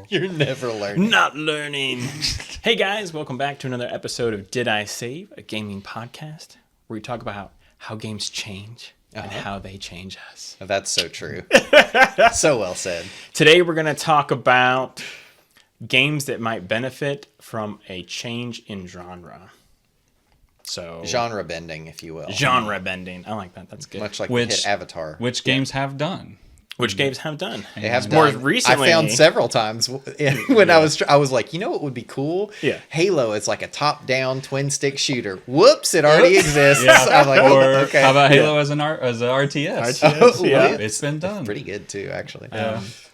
You're never learning. Not learning. Hey guys, welcome back to another episode of Did I Save, a gaming podcast where we talk about how games change and how they change us. That's so true. So well said. Today we're going to talk about games that might benefit from a change in genre. So Genre bending, if you will. genre bending. I like that. That's good. Much like the hit Avatar. Which games have done. Which games have done? They have More done. recently, I found several times when I was like, you know what would be cool? Yeah. Halo is like a top-down twin-stick shooter. Whoops, it already exists. Yeah. I'm like, Or okay. how about Halo as an RTS? RTS, yeah. It's been done. It's pretty good too, actually.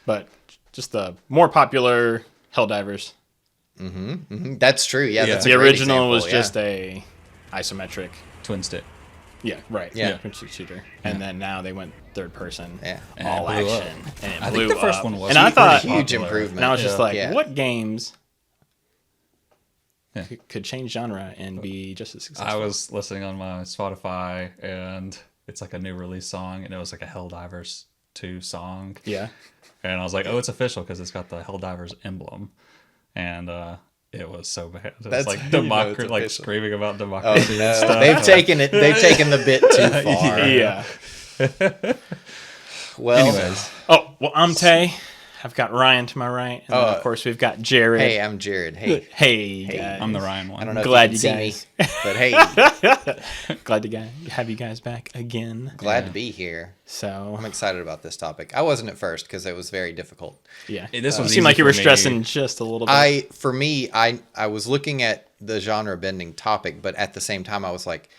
But just the more popular Helldivers. That's true. Yeah, that's a The great original was example, just a isometric. Twin stick. Yeah, right. Yeah. Shooter. And then now they went third person. Yeah. All And it blew action. up. And it I blew think the first up. one was And I thought, huge popular. improvement. and I was just like, Yeah. what games Yeah. could change genre and be just as successful? I was listening on my Spotify, and it's like a new release song, and it was like a Helldivers 2 song. Yeah. And I was like, oh, it's official because it's got the Helldivers emblem. And it was so bad. It was That's like how you know it's like official. screaming about Oh democracy and no, stuff. they've taken the bit too far. Yeah. Well, Anyways, Oh, well, I'm Tay. I've got Ryan to my right. And then, of course, we've got Jared. hey, I'm Jared. Hey, guys. I'm the Ryan one. I don't know Glad if you you can guys- see me, but hey, Glad to have you guys back again. glad to be here. So, I'm excited about this topic. I wasn't at first because it was very difficult. yeah. This It was seemed like easy you were for me. stressing just a little bit. I was looking at the genre bending topic, but at the same time, I was like,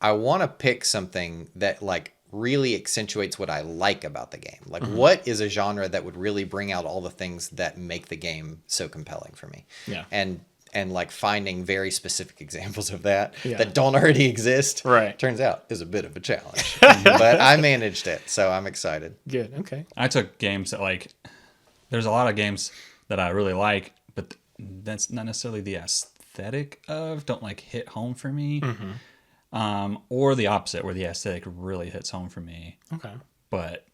I want to pick something that like really accentuates what I like about the game. Like, what is a genre that would really bring out all the things that make the game so compelling for me? Yeah. And like finding very specific examples of that Yeah. that don't already exist. Right. Turns out is a bit of a challenge, but I managed it, so I'm excited. Good. Okay. I took games that like, there's a lot of games that I really like, but that's not necessarily the aesthetic of don't like hit home for me. Or the opposite, where the aesthetic really hits home for me, Okay. but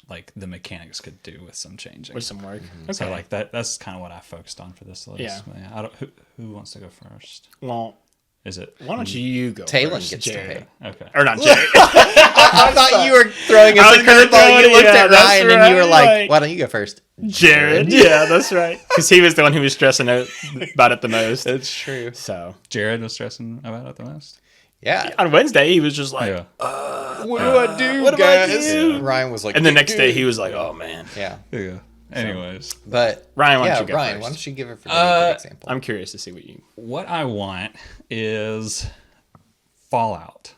like the mechanics could do with some changing. With some work. So like that's kind of what I focused on for this list. Yeah. But yeah, I don't, who wants to go first? Well, Is it? why don't you go Talon first, gets Jared? to pick. Okay. Or not Jared. I thought you were throwing us I a was gonna curveball. throw You it, looked yeah, at that's Ryan and you were right, like, "Why don't you go first?" Jared. Yeah, that's right. Because he was the one who was stressing out about it the most. That's true. So Jared was stressing about it the most. Yeah. on Wednesday, he was just like, Yeah. What do I do, what do I guys? do? Ryan was like, and the next day he was like, oh man. yeah. Yeah. Anyways, But Ryan, why don't yeah, you go Ryan, first? why don't you give it for an example? I'm curious to see what you. what I want is Fallout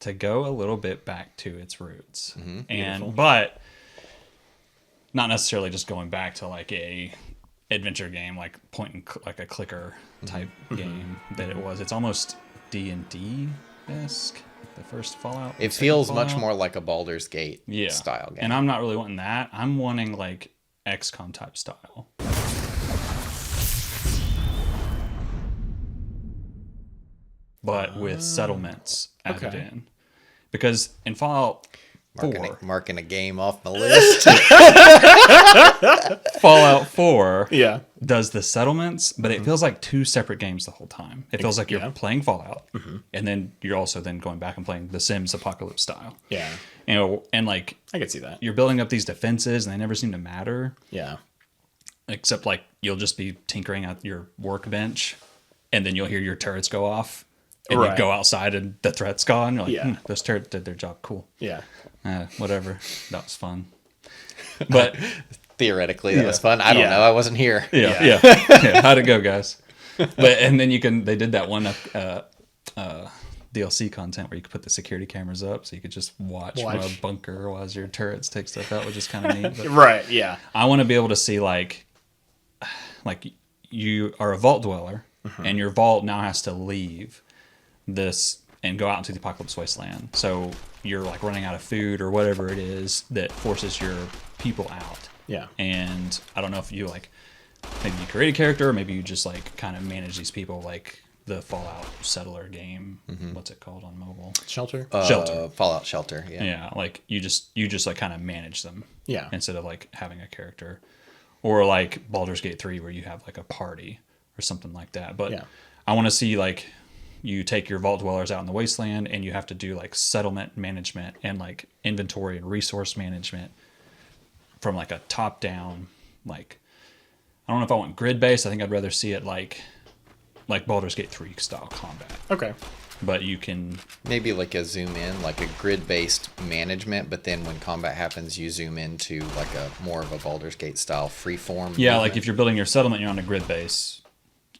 to go a little bit back to its roots, and but not necessarily just going back to like a adventure game, like like a clicker type game that it was. It's almost D&D esque. The first Fallout. It the feels second much Fallout. more like a Baldur's Gate style game. And I'm not really wanting that. I'm wanting like XCOM type style. But with settlements added okay. in. Because in Fallout 4, marking a game off my list. Fallout 4 Yeah. does the settlements, but it feels like two separate games the whole time. It feels like you're playing Fallout, and then you're also then going back and playing The Sims Apocalypse style. Yeah. You know, and like I could see that. you're building up these defenses, and they never seem to matter. Yeah. Except like you'll just be tinkering at your workbench, and then you'll hear your turrets go off, and you Right. go outside and the threat's gone. You're like, Yeah. those turrets did their job. Cool. Yeah. Whatever. That was fun. But Theoretically, that was fun. I don't Yeah. know. I wasn't here. yeah. How'd it go, guys? But and then they did that one DLC content where you could put the security cameras up, so you could just watch from a bunker while your turrets take stuff out, which is kind of neat. But Right. Yeah. I want to be able to see like you are a vault dweller, and your vault now has to leave this and go out into the apocalypse wasteland. So you're like running out of food or whatever it is that forces your people out. Yeah. And I don't know if you like, maybe you create a character, or maybe you just like kind of manage these people like the Fallout Settler game. What's it called on mobile? Shelter. Shelter. Fallout Shelter. Yeah. Yeah, like you just like kind of manage them. Yeah. Instead of like having a character, or like Baldur's Gate 3 where you have like a party or something like that. But Yeah. I want to see like you take your vault dwellers out in the wasteland and you have to do like settlement management and like inventory and resource management from like a top down, like, I don't know if I want grid based. I think I'd rather see it like Baldur's Gate 3 style combat. Okay. But you can Maybe like a zoom in, like a grid-based management, but then when combat happens, you zoom into like a more of a Baldur's Gate style freeform. yeah, like if you're building your settlement, you're on a grid base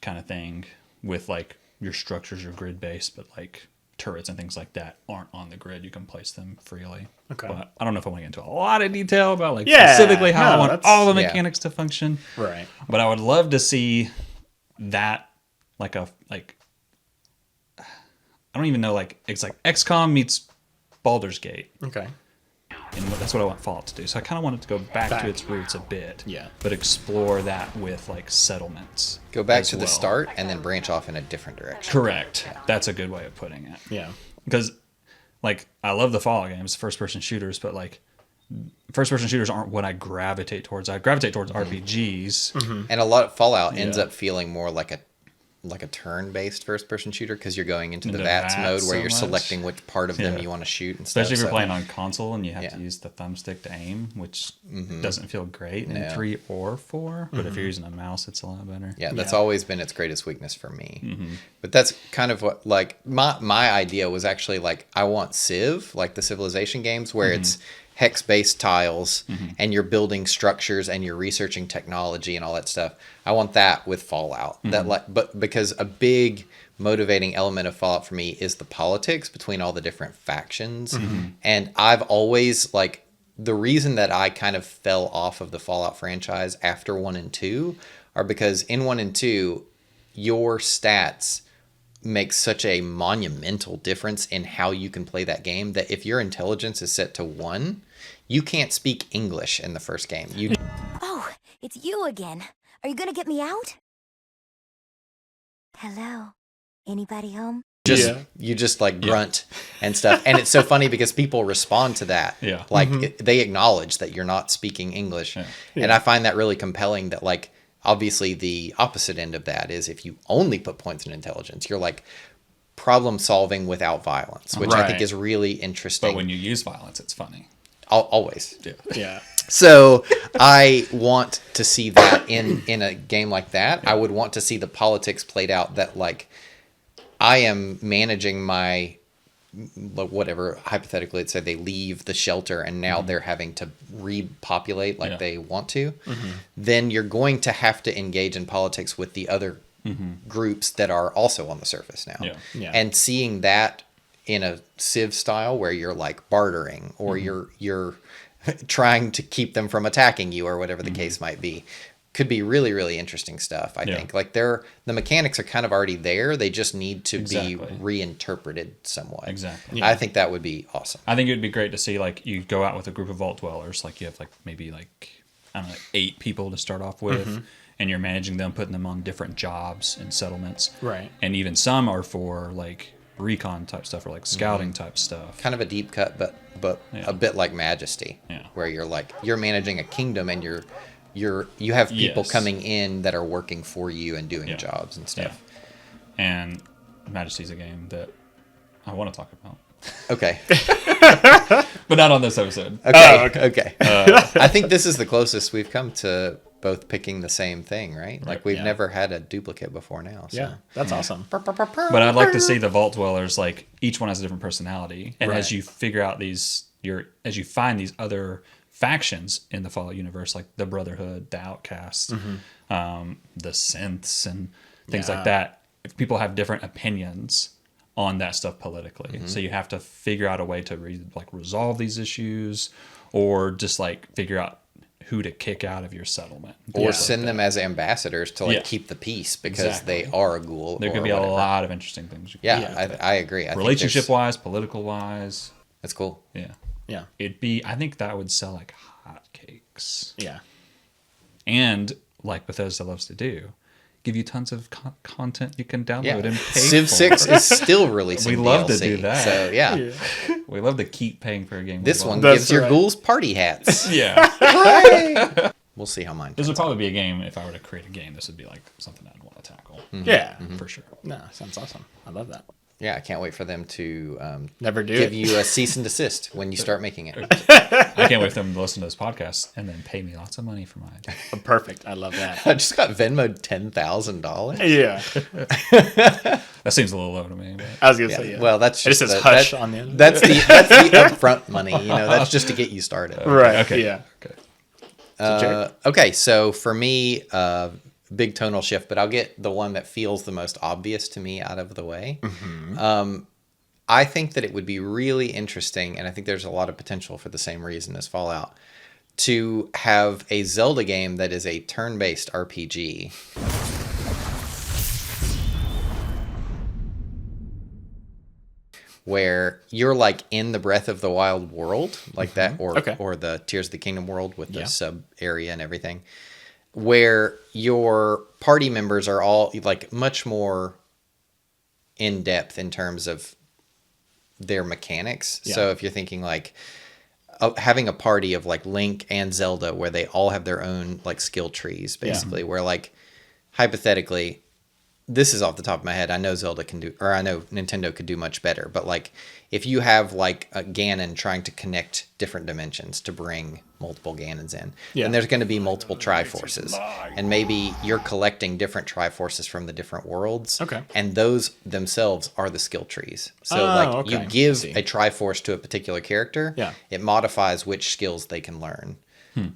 kind of thing with like your structures are grid based, but like turrets and things like that aren't on the grid. You can place them freely. Okay. But I don't know if I want to get into a lot of detail about like Yeah, specifically how I no, want that's- all the yeah. mechanics to function. Right. But I would love to see that like I don't even know, like it's like XCOM meets Baldur's Gate. Okay. And that's what I want Fallout to do. So I kind of want it to go back to its roots a bit. Yeah. But explore that with like settlements. Go back as to the well. start and then branch off in a different direction. Correct. That's a good way of putting it. Yeah. Because like I love the Fallout games, first person shooters, but like first person shooters aren't what I gravitate towards. I gravitate towards RPGs. And a lot of Fallout ends Yeah. up feeling more like a turn-based first-person shooter because you're going into the Into VATS VATS mode so where you're much. selecting which part of them Yeah. you want to shoot and stuff. Especially if you're so- playing on console and you have Yeah. to use the thumbstick to aim, which doesn't feel great in No. 3 or 4. But if you're using a mouse, it's a lot better. Yeah, that's Yeah. always been its greatest weakness for me. But that's kind of what, like, my idea was actually, like, I want Civ, like the Civilization games, where it's hex-based tiles, and you're building structures, and you're researching technology and all that stuff. I want that with Fallout. That but because a big motivating element of Fallout for me is the politics between all the different factions. And I've always, like, the reason that I kind of fell off of the Fallout franchise after 1 and 2 are because in 1 and 2, your stats make such a monumental difference in how you can play that game that if your intelligence is set to 1, you can't speak English in the first game. You Oh, it's you again. Are you gonna get me out? Hello? Anybody home? just like grunt and stuff. And it's so funny because people respond to that. Yeah. Like they acknowledge that you're not speaking English. Yeah. And I find that really compelling that, like, obviously the opposite end of that is if you only put points in intelligence, you're like problem solving without violence, which I think Right. is really interesting. But when you use violence, it's funny. Always. Yeah. Yeah. So I want to see that in a game like that. I would want to see the politics played out that, like, I am managing my whatever, hypothetically, let's say they leave the shelter and now they're having to repopulate like Yeah. they want to, then you're going to have to engage in politics with the other groups that are also on the surface now. Yeah. Yeah. And seeing that in a Civ style where you're like bartering or you're trying to keep them from attacking you or whatever the case might be could be really, really interesting stuff. I Yeah. think like the mechanics are kind of already there. They just need to Exactly. be reinterpreted somewhat. Exactly. Yeah. I think that would be awesome. I think it would be great to see like you go out with a group of vault dwellers, like you have like maybe like I don't know 8 people to start off with, and you're managing them, putting them on different jobs and settlements. Right. And even some are for like recon type stuff or like scouting type stuff. Kind of a deep cut, but Yeah. a bit like Majesty, Yeah. where you're like you're managing a kingdom and you have people Yes. coming in that are working for you and doing Yeah. jobs and Yeah. stuff. And Majesty's a game that I want to talk about, Okay. but not on this episode. Okay. Okay. I think this is the closest we've come to both picking the same thing, right? Like we've yeah. never had a duplicate before now. So. Yeah. That's awesome. But I'd like to see the vault dwellers, like each one has a different personality, and as Right. you figure out as you find these other factions in the Fallout universe, like the Brotherhood, the Outcasts, the Synths, and things Yeah. like that. If people have different opinions on that stuff politically, so you have to figure out a way to resolve these issues, or just like figure out who to kick out of your settlement. Or send them as ambassadors to like Yeah. keep the peace because Exactly. they are a ghoul. There or could be whatever. a lot of interesting things. You could Yeah, do. I agree. I think Relationship wise, political wise. that's cool. Yeah. Yeah. I think that would sell like hotcakes. Yeah. And like Bethesda loves to do, give you tons of content you can download Yeah, and pay Civ for. 6 is still releasing. We love to DLC, do that. So yeah, We love to keep paying for a game. this we one love. gives your ghouls party hats. Yeah. Hooray! We'll see how mine. This would turns out. probably be a game, if I were to create a game, this would be like something I'd want to tackle. Yeah. For sure. No, sounds awesome. I love that. Yeah, I can't wait for them to Never do give it. you a cease and desist when you start making it. I can't wait for them to listen to this podcast and then pay me lots of money for mine. Perfect. I love that. I just got Venmoed $10,000. Yeah. That seems a little low to me. But I was gonna say yeah. Well, that's It just just says the, hush that- on the end. That's the upfront money. You know, that's just to get you started. Right. Okay. Yeah. Okay. Okay, so for me, big tonal shift, but I'll get the one that feels the most obvious to me out of the way. I think that it would be really interesting, and I think there's a lot of potential for the same reason as Fallout, to have a Zelda game that is a turn-based RPG. Where you're like in the Breath of the Wild world, like that, or the Tears of the Kingdom world with the sub area and everything, where your party members are all like much more in depth in terms of their mechanics. Yeah. So if you're thinking like having a party of like Link and Zelda where they all have their own like skill trees, basically, where like hypothetically, this is off the top of my head. I know Zelda can do, or I know Nintendo could do much better. But like, if you have like a Ganon trying to connect different dimensions to bring multiple Ganons in, then there's going to be multiple Triforces, and maybe you're collecting different Triforces from the different worlds. Okay. And those themselves are the skill trees. So you give a Triforce to a particular character. Yeah. It modifies which skills they can learn.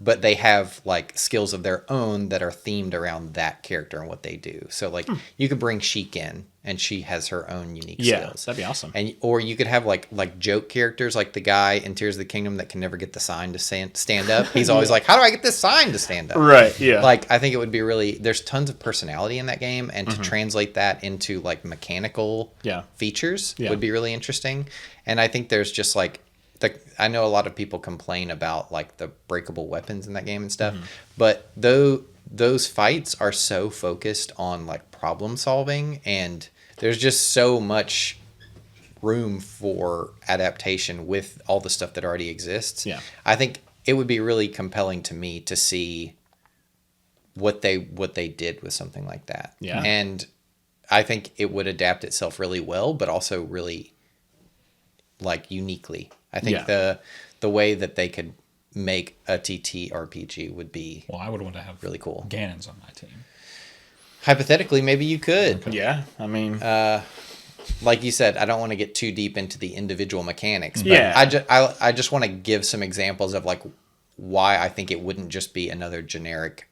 But they have like skills of their own that are themed around that character and what they do. So like you could bring Sheik in, and she has her own unique skills. That'd be awesome. And or you could have like joke characters, like the guy in Tears of the Kingdom that can never get the sign to stand up. He's always like, "How do I get this sign to stand up?" Right. Yeah. Like I think it would be really. There's tons of personality in that game, and to translate that into like mechanical features would be really interesting. And I think there's just like. I know a lot of people complain about like the breakable weapons in that game and stuff, but those fights are so focused on like problem solving, and there's just so much room for adaptation with all the stuff that already exists. Yeah. I think it would be really compelling to me to see what they did with something like that. Yeah. And I think it would adapt itself really well, but also really like uniquely. I think the way that they could make a TT RPG would be Well, I would want to have really cool. Ganons on my team. Hypothetically, maybe you could. Yeah. I mean, Like you said, I don't want to get too deep into the individual mechanics, but Yeah. I just want to give some examples of like why I think it wouldn't just be another generic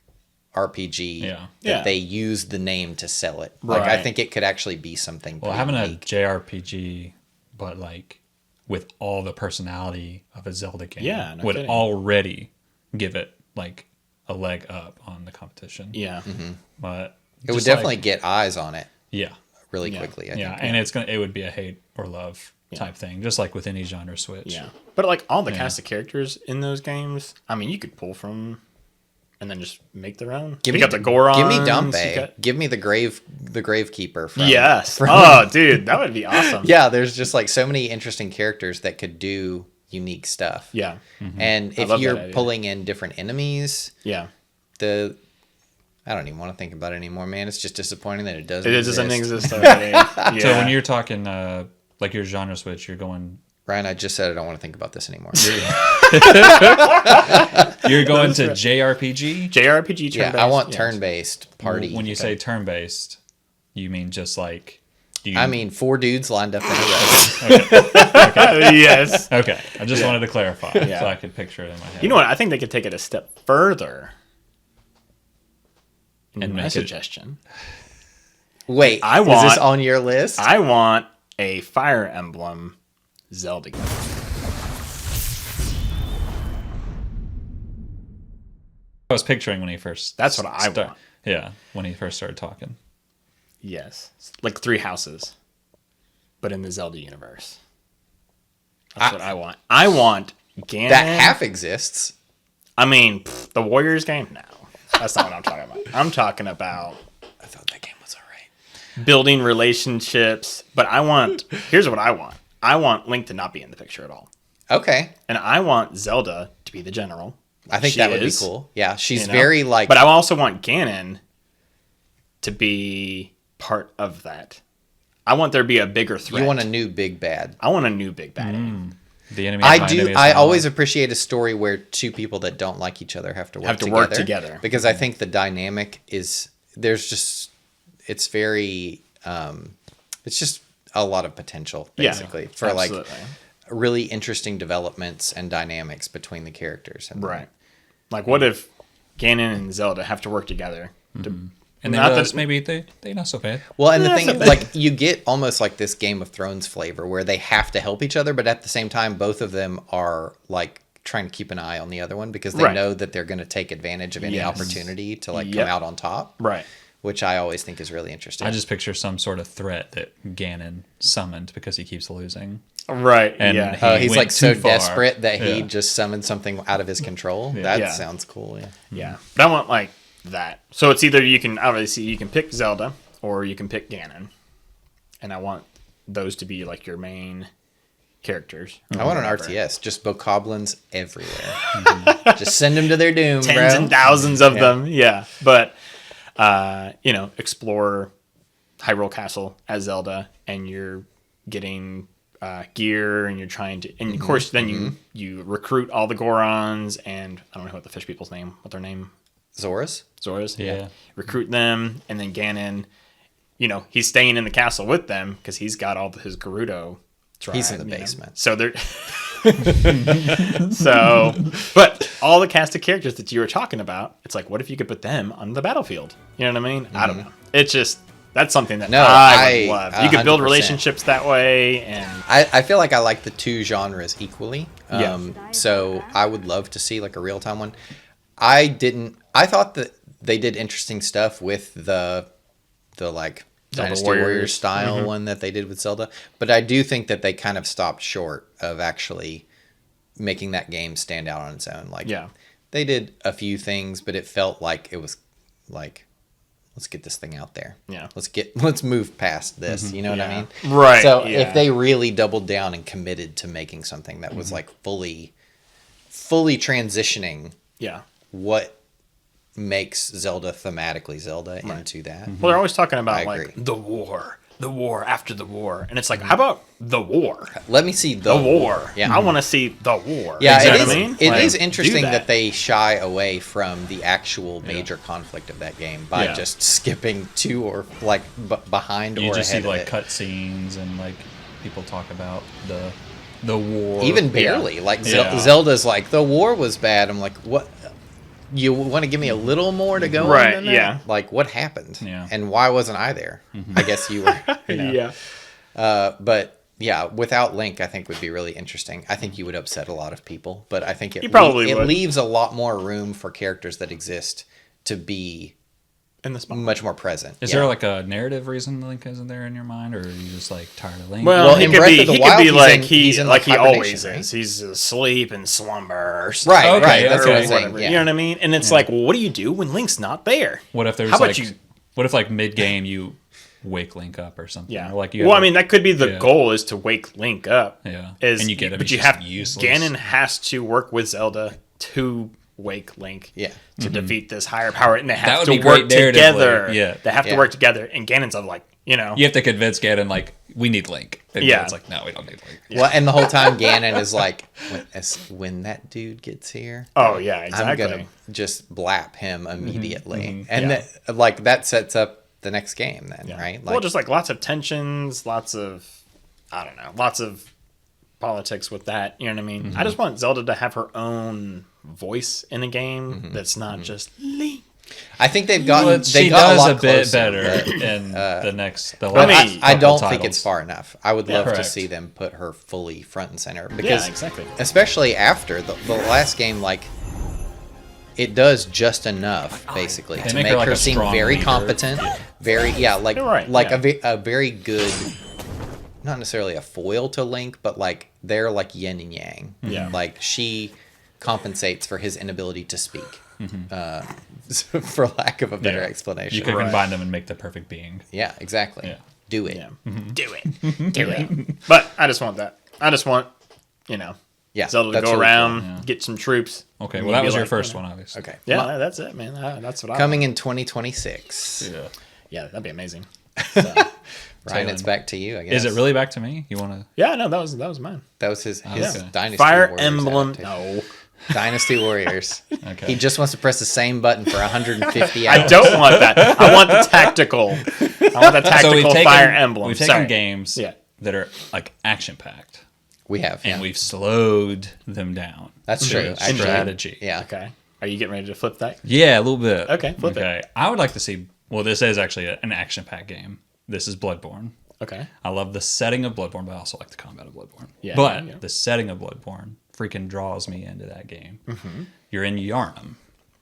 RPG that they use the name to sell it. Like I Right. think it could actually be something Well, pretty having a unique. JRPG, but like with all the personality of a Zelda game, Yeah, no would kidding. already give it like a leg up on the competition. yeah. But It would just definitely like, get eyes on it yeah, really quickly. I yeah, think. and it would be a hate or love type thing, just like with any genre switch. Yeah. But like all the cast of characters in those games, I mean, you could pull from and then just make their own. Give You me got the Gorons. Give me you Dumpe. got- Give me the Gravekeeper. From, Yes. from- Oh, dude, that would be awesome. Yeah, there's just like so many interesting characters that could do unique stuff. Yeah. And if love that you're idea. pulling in different enemies, Yeah. I don't even want to think about it anymore, man. It's just disappointing that it doesn't. It doesn't exist already. Yeah. So when you're talking like your genre switch, you're going Ryan, I just said I don't want to think about this anymore. you're going to JRPG. JRPG turn-based. Yeah, I want yes. turn-based party. When you say turn based, you mean just like I mean 4 dudes lined up in a row. Yes. Okay, I just wanted to clarify Yeah. so I could picture it in my head. You know what? I think they could take it a step further. And My make it- suggestion. Wait, I is want- this on your list? I want a Fire Emblem Zelda game. I was picturing when he first. That's what I want. Yeah, when he first started talking. Yes, like 3 houses, but in the Zelda universe. That's what I want. I want Ganon. That half exists. I mean, the Warriors game? No. That's not what I'm talking about. I'm talking about I thought that game was all right. building relationships. But here's what I want. I want Link to not be in the picture at all. Okay. And I want Zelda to be the general. I think that would be cool. Yeah, she's very like... But I also want Ganon to be part of that. I want there to be a bigger threat. You want a new big bad. I want a new big bad. The enemy. I always appreciate a story where 2 people that don't like each other have to work together. Because I think the dynamic is... It's very... it's just a lot of potential, basically, for absolutely. Like really interesting developments and dynamics between the characters. Right. Like, what if Ganon and Zelda have to work together to... And maybe they're not so bad. Well, and the thing, like, you get almost like this Game of Thrones flavor where they have to help each other, but at the same time, both of them are, like, trying to keep an eye on the other one because they know that they're going to take advantage of any opportunity to, like, come out on top. Right. Which I always think is really interesting. I just picture some sort of threat that Ganon summoned because he keeps losing. Right. And he's like so desperate that he just summoned something out of his control. That sounds cool. Yeah. Yeah. But I want like that. So it's either you can pick Zelda or you can pick Ganon. And I want those to be like your main characters. I want an RTS, just bokoblins everywhere. Just send them to their doom, Tens and thousands of them. Yeah. But explore Hyrule Castle as Zelda and you're getting gear and you're trying to, and of course then you recruit all the Gorons and I don't know what their name. Zoras. Yeah. Recruit them and then Ganon, he's staying in the castle with them because he's got all his Gerudo tribe. He's in the basement. So they're but all the cast of characters that you were talking about, it's like, what if you could put them on the battlefield? You know what I mean? I don't know. It's just, that's something that I would love. You could build 100%. Relationships that way. And I feel like I like the 2 genres equally. So I would love to see like a real-time one. I thought that they did interesting stuff with the like Dynasty Warriors style one that they did with Zelda. But I do think that they kind of stopped short of actually making that game stand out on its own. Like, they did a few things, but it felt like it was like, let's get this thing out there. Yeah. Let's move past this. You know what I mean? Right. So if they really doubled down and committed to making something that was like fully transitioning what makes Zelda thematically Zelda into that. Well, they're always talking about like the war after the war, and it's like, how about the war? Let me see the war. Yeah, I want to see the war. Yeah, it is interesting that they shy away from the actual major conflict of that game by just skipping to or like behind or ahead. You just see like cutscenes and like people talk about the war. Even barely. Like Zelda's like, the war was bad. I'm like, what? You want to give me a little more to go on than that? Yeah. Like, what happened? Yeah. And why wasn't I there? I guess you were. But yeah, without Link, I think would be really interesting. I think you would upset a lot of people, but I think it leaves a lot more room for characters that exist to be in the spot. Much more present. Is there like a narrative reason Link isn't there in your mind, or are you just like tired of Link? Well, he could be like he always is. He's asleep and slumber. Right. That's what I'm saying. You know what I mean? And it's like, well, what do you do when Link's not there? What if there's what if like mid game you wake Link up or something? Yeah. Or like I mean, that could be the goal, is to wake Link up. Yeah. And you get him, but you have useless. Ganon has to work with Zelda to wake Link to defeat this higher power, and they have to work together. They have to work together, and Ganon's like, you have to convince Ganon like, we need Link. And it's like, no, we don't need Link. Well, and the whole time Ganon is like, when that dude gets here, exactly, I'm gonna just blap him immediately, and that sets up the next game then, right? Like, just like lots of tensions, lots of politics with that. You know what I mean? I just want Zelda to have her own voice in a game that's not just Link. I think they've gotten she got does a lot bit better in the next. I don't think it's far enough. I would love to see them put her fully front and center, because especially after the last game, like it does just enough basically to make make her like her a seem strong very leader. competent, very like You're right, like yeah. a very good, not necessarily a foil to Link, but like they're like yin and yang. Yeah. Like she compensates for his inability to speak, for lack of a better Yeah. explanation. You could Right. combine them and make the perfect being. Yeah, exactly. Yeah. Do it. Yeah. Do it. Do it. But I just want that. I just want, Yeah, Zelda to that's go really around, cool. Yeah. get some troops. Okay, and well, that be was your like, first one, obviously. Okay. Yeah, that's it, man. That's what I Coming want. in 2026. Yeah. Yeah, that'd be amazing. So, Ryan, it's back to you, I guess. Is it really back to me? You want to? yeah, no, that was mine. That was his Okay. Dynasty Fire Warriors Emblem. adaptation. No. Dynasty Warriors. Okay. He just wants to press the same button for 150 I hours. don't want that. I want the tactical. I want the tactical Fire Emblem. We've Sorry. taken games Yeah. that are like action packed, We have, and yeah. we've slowed them down. That's true. to Actually, strategy. Yeah. Okay. Are you getting ready to flip that? Yeah, a little bit. Okay, flip it. I would like to see. Well, this is actually an action packed game. This is Bloodborne. Okay. I love the setting of Bloodborne, but I also like the combat of Bloodborne. Yeah, but yeah. the setting of Bloodborne freaking draws me into that game. Mm-hmm. You're in Yharnam,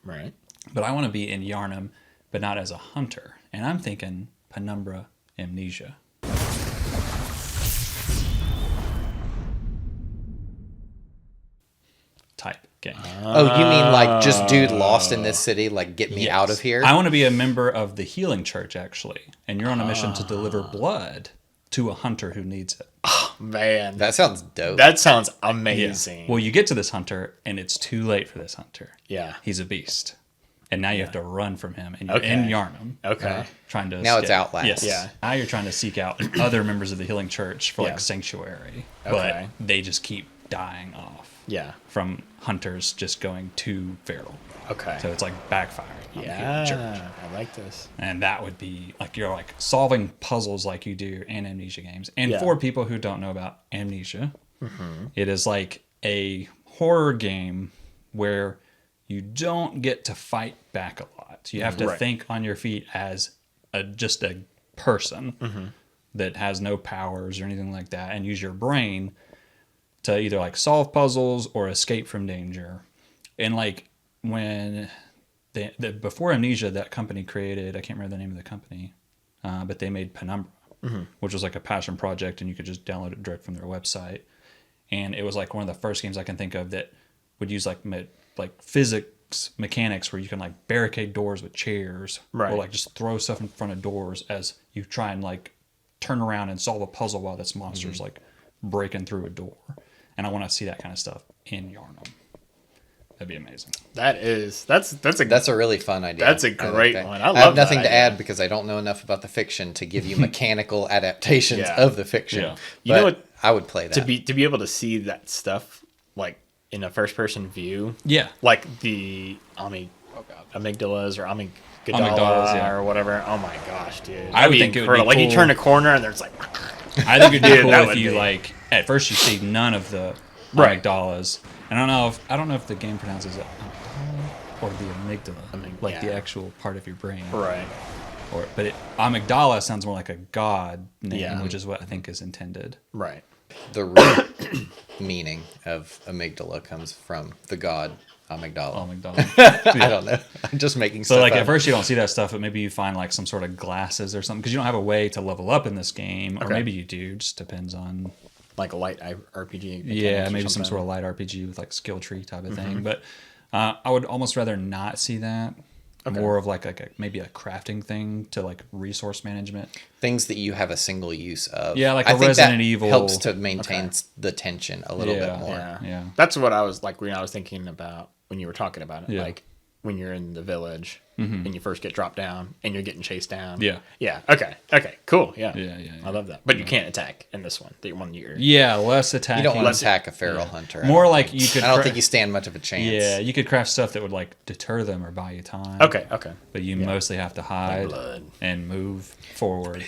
Right. but I want to be in Yharnam, but not as a hunter. And I'm thinking Penumbra Amnesia. Type game. Oh, you mean like just dude lost in this city? Like get me out of here? I want to be a member of the healing church, actually. And you're on a mission to deliver blood to a hunter who needs it. Man. That sounds dope. That sounds amazing. Well, you get to this hunter, and it's too late for this hunter. Yeah. He's a beast. And now you have to run from him. And you're Okay. in Yharnam. Okay. Trying to Now it's escape. Outlast. Yes. Yeah. Now you're trying to seek out other members of the healing church for Yeah. like sanctuary. Okay. But they just keep dying off Yeah. from hunters just going too feral. Okay. So it's like backfiring on the healing church. Yeah. I like this. And that would be like you're like solving puzzles like you do in Amnesia games. And Yeah. for people who don't know about Amnesia, it is like a horror game where you don't get to fight back a lot. You have to Right. think on your feet as just a person that has no powers or anything like that, and use your brain to either like solve puzzles or escape from danger. And like when before Amnesia, that company created, I can't remember the name of the company, but they made Penumbra, which was like a passion project, and you could just download it direct from their website. And it was like one of the first games I can think of that would use like physics mechanics where you can like barricade doors with chairs, Right. or like just throw stuff in front of doors as you try and like turn around and solve a puzzle while this monster's like breaking through a door. And I want to see that kind of stuff in Yharnam. That'd be amazing. That's That's a really fun idea. That's a I like great that. one. I I love have nothing that to idea. add because I don't know enough about the fiction to give you mechanical adaptations Yeah. of the fiction. Yeah. You know But what- I would play that. to be able to see that stuff like in a first person view. Yeah. Like the amygdalas or amygdala Amygdalas, yeah. or whatever. Oh my gosh, dude! I would That'd think it would incredible. be Like you cool. turn a corner and there's like I think it'd be Dude, cool that if would you be- like at first you see none of the Right. amygdalas. And I don't know if the game pronounces it amygdala or the amygdala, like the yeah. actual part of your brain. right. But amygdala sounds more like a god name, Yeah. which is what I think is intended. Right. The root meaning of amygdala comes from the god amygdala. Amygdala. I don't know. I'm just making So stuff like up. at first you don't see that stuff, but maybe you find like some sort of glasses or something because you don't have a way to level up in this game, or Okay. maybe you do. Just depends on. Like a light RPG. Yeah, mechanics or maybe some something. sort of light RPG with like skill tree type of thing. But I would almost rather not see that. More of like maybe a crafting thing to like resource management. Things that you have a single use of. Yeah, like I a think Resident that Evil- helps to maintain the tension a little bit more. Yeah. Yeah. That's what I was like when I was thinking about when you were talking about it. Yeah. Like when you're in the village and you first get dropped down and you're getting chased down. Yeah. Yeah. Okay. Okay. Cool. Yeah. Yeah, yeah. I love that. But you can't attack in this one. The one you're. Yeah, less attacking. You don't want to attack a feral hunter. I More don't like think. you could I don't cra- think you stand much of a chance. Yeah, you could craft stuff that would like deter them or buy you time. Okay. Okay. But you mostly have to hide blood. and move forward.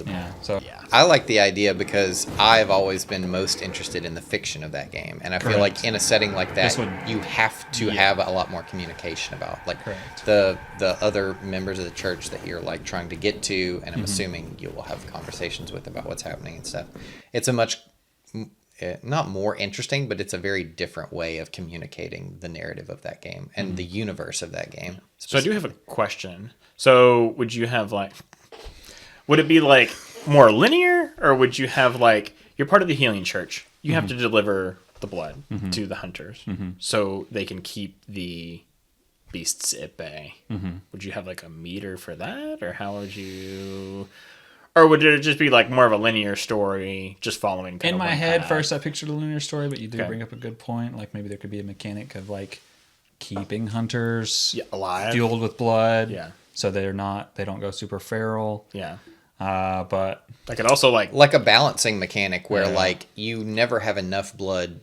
Yeah. So Yeah. I like the idea because I've always been most interested in the fiction of that game, and I feel Correct. like in a setting like that, This would- you have to have a lot more communication about, like Correct. the other members of the church that you're like trying to get to, and I'm Mm-hmm. assuming you will have conversations with about what's happening and stuff. It's a much not more interesting, but it's a very different way of communicating the narrative of that game and the universe of that game. So I do have a question. So would you have like, would it be like more linear, or would you have like, you're part of the healing church, you have to deliver the blood to the hunters so they can keep the beasts at bay? Would you have like a meter for that, or how would you, or would it just be like more of a linear story, just following kind In of my one head, path? first I pictured a linear story, but you did Okay. bring up a good point. Like maybe there could be a mechanic of like keeping hunters alive, fueled with blood. Yeah. So they don't go super feral. Yeah, But I could also Like a balancing mechanic where Yeah. like you never have enough blood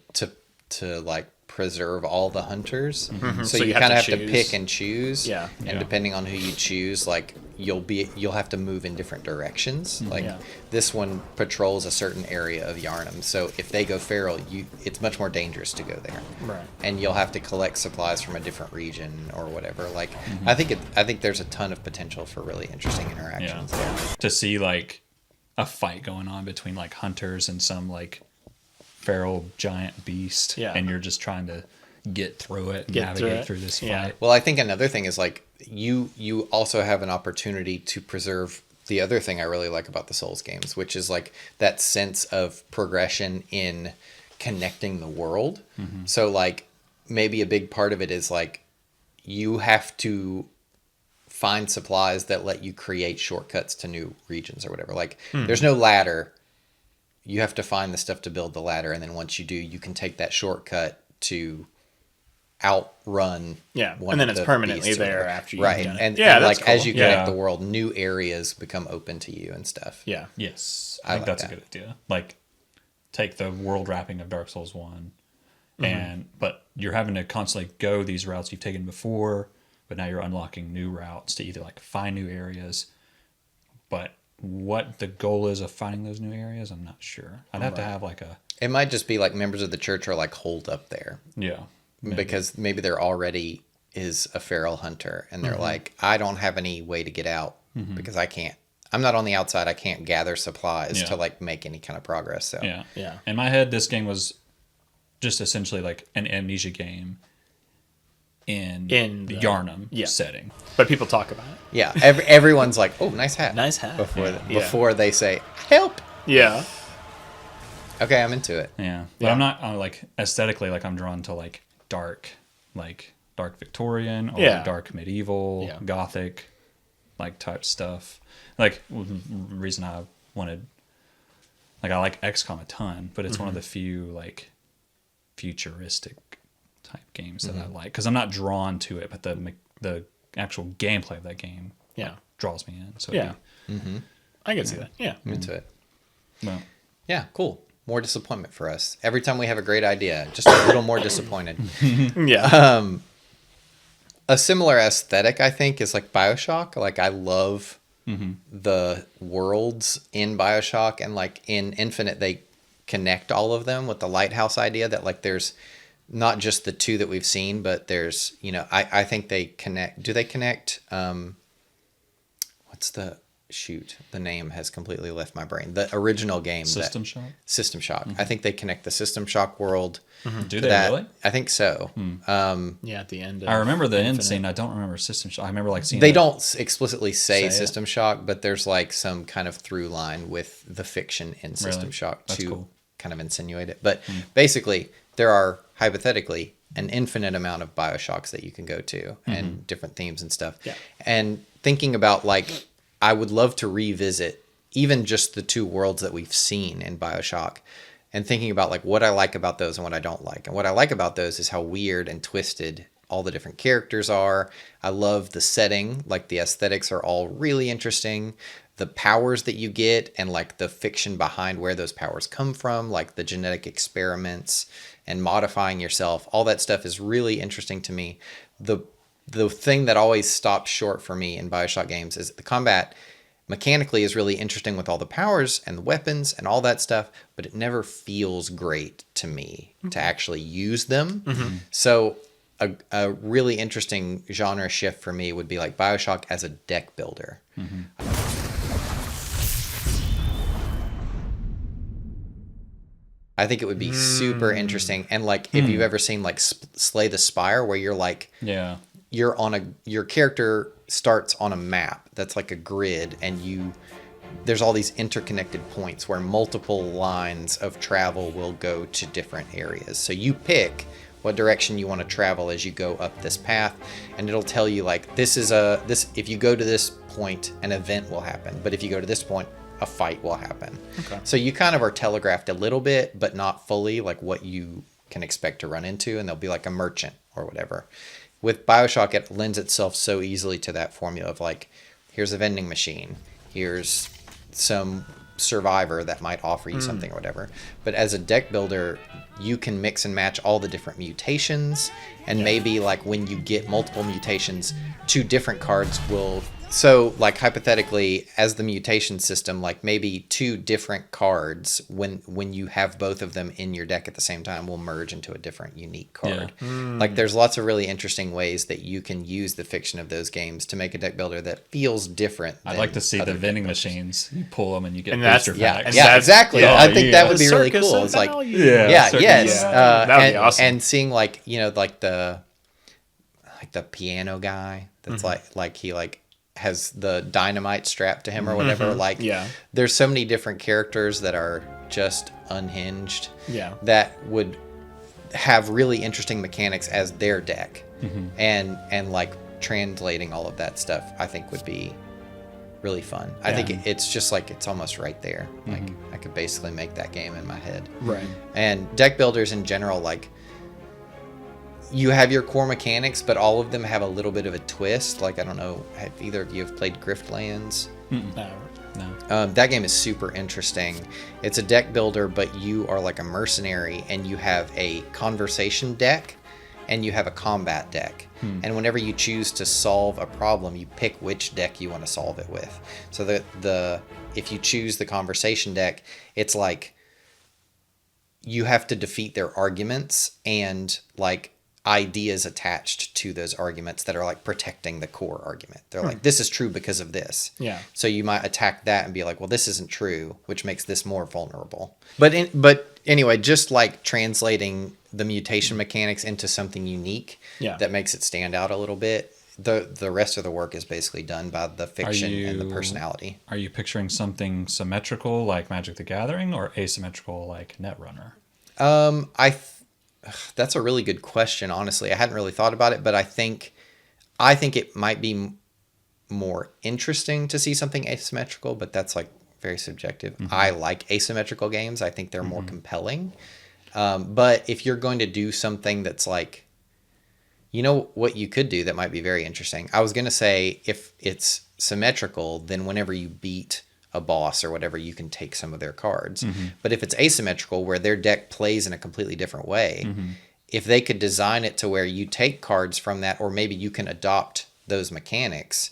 to like preserve all the hunters. So, you kind of have to choose. pick and choose. Yeah. And Yeah. depending on who you choose, like you'll have to move in different directions. Like Yeah. this one patrols a certain area of Yarnum. So if they go feral, it's much more dangerous to go there. Right. And you'll have to collect supplies from a different region or whatever. Like I think there's a ton of potential for really interesting interactions. to see like a fight going on between like hunters and some like feral giant beast, Yeah. and you're just trying to get through it and Get through navigate it. through this Yeah. fight. Well, I think another thing is like you also have an opportunity to preserve the other thing I really like about the Souls games, which is like that sense of progression in connecting the world. So like maybe a big part of it is like you have to find supplies that let you create shortcuts to new regions or whatever. Like there's no ladder. You have to find the stuff to build the ladder, and then once you do, you can take that shortcut to outrun. Yeah, one and then of it's the permanently beasts or there whatever. after you've right. done it. And, Yeah, and that's like as cool. you connect Yeah. the world, new areas become open to you and stuff. Yeah. Yes, I I think like that's that. a good idea. Like, take the world wrapping of Dark Souls 1, but you're having to constantly go these routes you've taken before, but now you're unlocking new routes to either like find new areas. But what the goal is of finding those new areas, I'm not sure. I'd have to have like a It might just be like members of the church are like holed up there because maybe there already is a feral hunter, and they're like, I don't have any way to get out because I'm not on the outside. I can't gather supplies Yeah. to like make any kind of progress. So Yeah. Yeah. In my head, this game was just essentially like an amnesia game in the Yarnum setting. But people talk about it. yeah, everyone's like, oh, nice hat. Nice hat. Before they say help. Yeah. Okay, I'm into it. Yeah. But I'm not like aesthetically, like I'm drawn to like dark Victorian or Yeah. dark medieval, Yeah. Gothic, like type stuff. Like reason I wanted, like I like XCOM a ton, but it's one of the few like futuristic type games that I like because I'm not drawn to it, but the actual gameplay of that game Yeah. draws me in. So Yeah. I can see that. Yeah. I'm into it. well, Yeah, cool. More disappointment for us. Every time we have a great idea, just a little more disappointed. Yeah. A similar aesthetic, I think, is like BioShock. Like I love the worlds in BioShock, and like in Infinite, they connect all of them with the lighthouse idea that like there's not just the two that we've seen, but there's, I think they connect. Do they connect? What's the name has completely left my brain. The original game. System Shock? System Shock. I think they connect the System Shock world. Do to they that. really? I think so. Yeah. At the end. I remember the end Infinite. scene. I don't remember System Shock. I remember like seeing They the- don't explicitly say Say it? System Shock, but there's like some kind of through line with the fiction in System Really? Shock That's to cool. kind of insinuate it. But basically, there are hypothetically an infinite amount of Bioshocks that you can go to and different themes and stuff. Yeah. And thinking about like, I would love to revisit even just the two worlds that we've seen in Bioshock, and thinking about like what I like about those and what I don't like. And what I like about those is how weird and twisted all the different characters are. I love the setting, like the aesthetics are all really interesting. The powers that you get and like the fiction behind where those powers come from, like the genetic experiments and modifying yourself, all that stuff is really interesting to me. The thing that always stops short for me in Bioshock games is the combat mechanically is really interesting with all the powers and the weapons and all that stuff, but it never feels great to me to actually use them. So a really interesting genre shift for me would be like Bioshock as a deck builder. I think it would be super interesting. And like, if you've ever seen like Slay the Spire, where you're like, Yeah. your character starts on a map that's like a grid, and there's all these interconnected points where multiple lines of travel will go to different areas. So you pick what direction you want to travel as you go up this path, and it'll tell you like, if you go to this point, an event will happen, but if you go to this point, a fight will happen. Okay. So you kind of are telegraphed a little bit, but not fully, like what you can expect to run into, and there'll be like a merchant or whatever. With BioShock, it lends itself so easily to that formula of like, here's a vending machine, here's some survivor that might offer you something or whatever. But as a deck builder, you can mix and match all the different mutations, and maybe like when you get multiple mutations, 2 different cards will... So like hypothetically, as the mutation system, like maybe 2 different cards, when you have both of them in your deck at the same time, will merge into a different unique card. Like there's lots of really interesting ways that you can use the fiction of those games to make a deck builder that feels different. I'd like to see the vending machines. You pull them and you get booster packs. Yeah, exactly. I think that would be really cool. It's like, circus, that would be awesome. And seeing like, like the piano guy that's like he like has the dynamite strapped to him or whatever. Like, there's so many different characters that are just unhinged. That would have really interesting mechanics as their deck, and like translating all of that stuff, I think would be really fun. I think it's just like, it's almost right there. Like I could basically make that game in my head. Right. And deck builders in general, like, you have your core mechanics, but all of them have a little bit of a twist. Like, I don't know, have either of you have played Griftlands? No. That game is super interesting. It's a deck builder, but you are like a mercenary, and you have a conversation deck, and you have a combat deck. And whenever you choose to solve a problem, you pick which deck you want to solve it with. So if you choose the conversation deck, it's like you have to defeat their arguments and like ideas attached to those arguments that are like protecting the core argument. They're like, this is true because of this. Yeah. So you might attack that and be like, well, this isn't true, which makes this more vulnerable. But anyway, just like translating the mutation mechanics into something unique that makes it stand out a little bit. The rest of the work is basically done by the fiction and the personality. Are you picturing something symmetrical like Magic the Gathering, or asymmetrical like Netrunner? That's a really good question, honestly. I hadn't really thought about it, but I think it might be more interesting to see something asymmetrical, but that's like very subjective. I like asymmetrical games. I think they're more compelling. But if you're going to do something that's like, you know what you could do that might be very interesting? I was going to say, if it's symmetrical, then whenever you beat a boss or whatever, you can take some of their cards. But if it's asymmetrical, where their deck plays in a completely different way, if they could design it to where you take cards from that, or maybe you can adopt those mechanics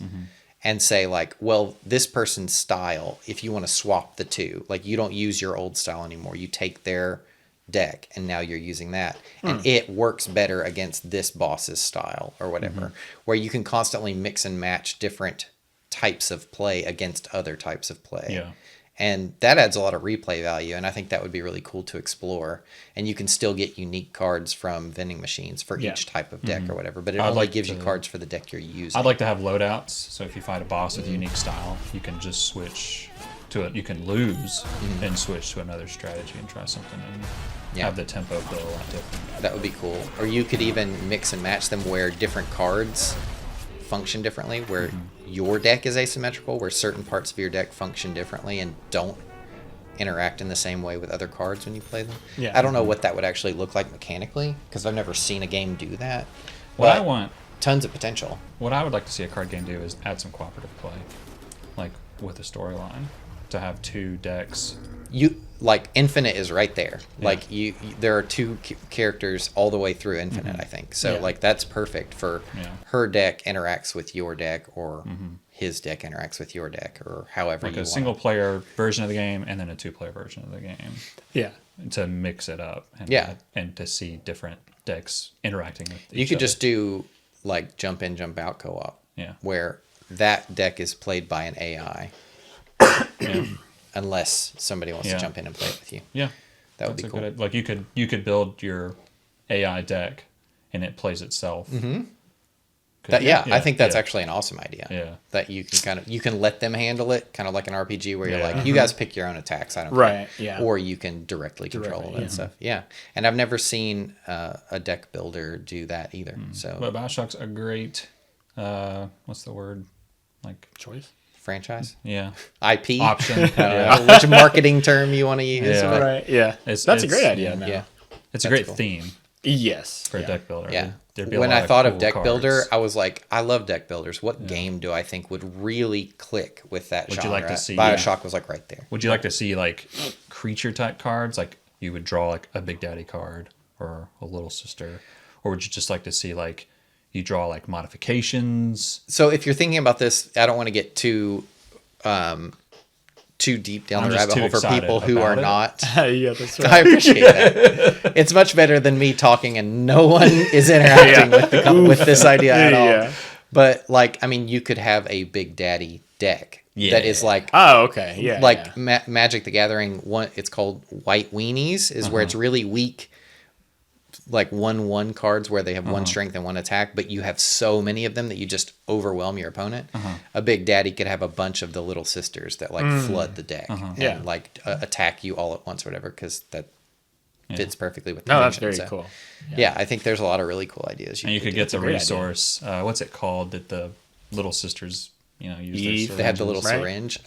and say like, well, this person's style, if you want to swap the two, like you don't use your old style anymore, you take their deck and now you're using that, and it works better against this boss's style or whatever, where you can constantly mix and match different types of play against other types of play. And that adds a lot of replay value, and I think that would be really cool to explore. And you can still get unique cards from vending machines for each type of deck or whatever, but it only gives you cards for the deck you're using. I'd like to have loadouts, so if you fight a boss with a unique style, you can just switch to it. You can lose and switch to another strategy and try something and have the tempo go a lot different. That would be cool. Or you could even mix and match them where different cards function differently, where your deck is asymmetrical, where certain parts of your deck function differently and don't interact in the same way with other cards when you play them. I don't know what that would actually look like mechanically, because I've never seen a game do that. What I want, tons of potential. What I would like to see a card game do is add some cooperative play, like with a storyline, to have 2 decks. You like Infinite is right there. Like there are 2 characters all the way through Infinite, I think. So like that's perfect for her deck interacts with your deck, or his deck interacts with your deck, or however like you a want. single player version of the game and then a 2-player version of the game. To mix it up and to see different decks interacting with each other. You could just do like jump in, jump out co-op. Where that deck is played by an AI. Unless somebody wants to jump in and play it with you. That would be cool. Like you could build your AI deck, and it plays itself. Mm-hmm. I think that's actually an awesome idea. Yeah. That you can let them handle it, kind of like an RPG where you're like, you guys pick your own attacks. I don't Right. care. Yeah. Or you can directly control it and stuff. Yeah. And I've never seen a deck builder do that either. So. But Bioshock's a great, what's the word? Like Choice. Franchise. Yeah. IP Option. which marketing term you want to use. Yeah. But, Right. Yeah. That's a great idea. Now. yeah. It's a great theme Yes. for a deck builder. Yeah. There'd be a When lot I thought of cool deck cards. builder, I was like, I love deck builders. What game do I think would really click with that Would you genre? like to see- Bioshock was like right there. Would you like to see like creature type cards? Like you would draw like a Big Daddy card or a Little Sister, or would you just like to see like you draw like modifications? So if you're thinking about this, I don't want to get too deep down I'm the just rabbit too hole for excited people who are about it. not. Yeah, that's right. I appreciate that. It's much better than me talking and no one is interacting with this idea at all. Yeah. But like, I mean, you could have a Big Daddy deck that is like Oh, okay. Yeah. like yeah. Magic the Gathering. One, it's called White Weenies, is where it's really weak, like 1/1 cards where they have one strength and one attack, but you have so many of them that you just overwhelm your opponent. A Big Daddy could have a bunch of the Little Sisters that like flood the deck and Yeah. like attack you all at once or whatever, because that fits perfectly with the No, that's mission. very cool. Yeah, I think there's a lot of really cool ideas. And you could get the great idea. resource. What's it called that the Little Sisters, use Eve. their They had the little Right? syringe.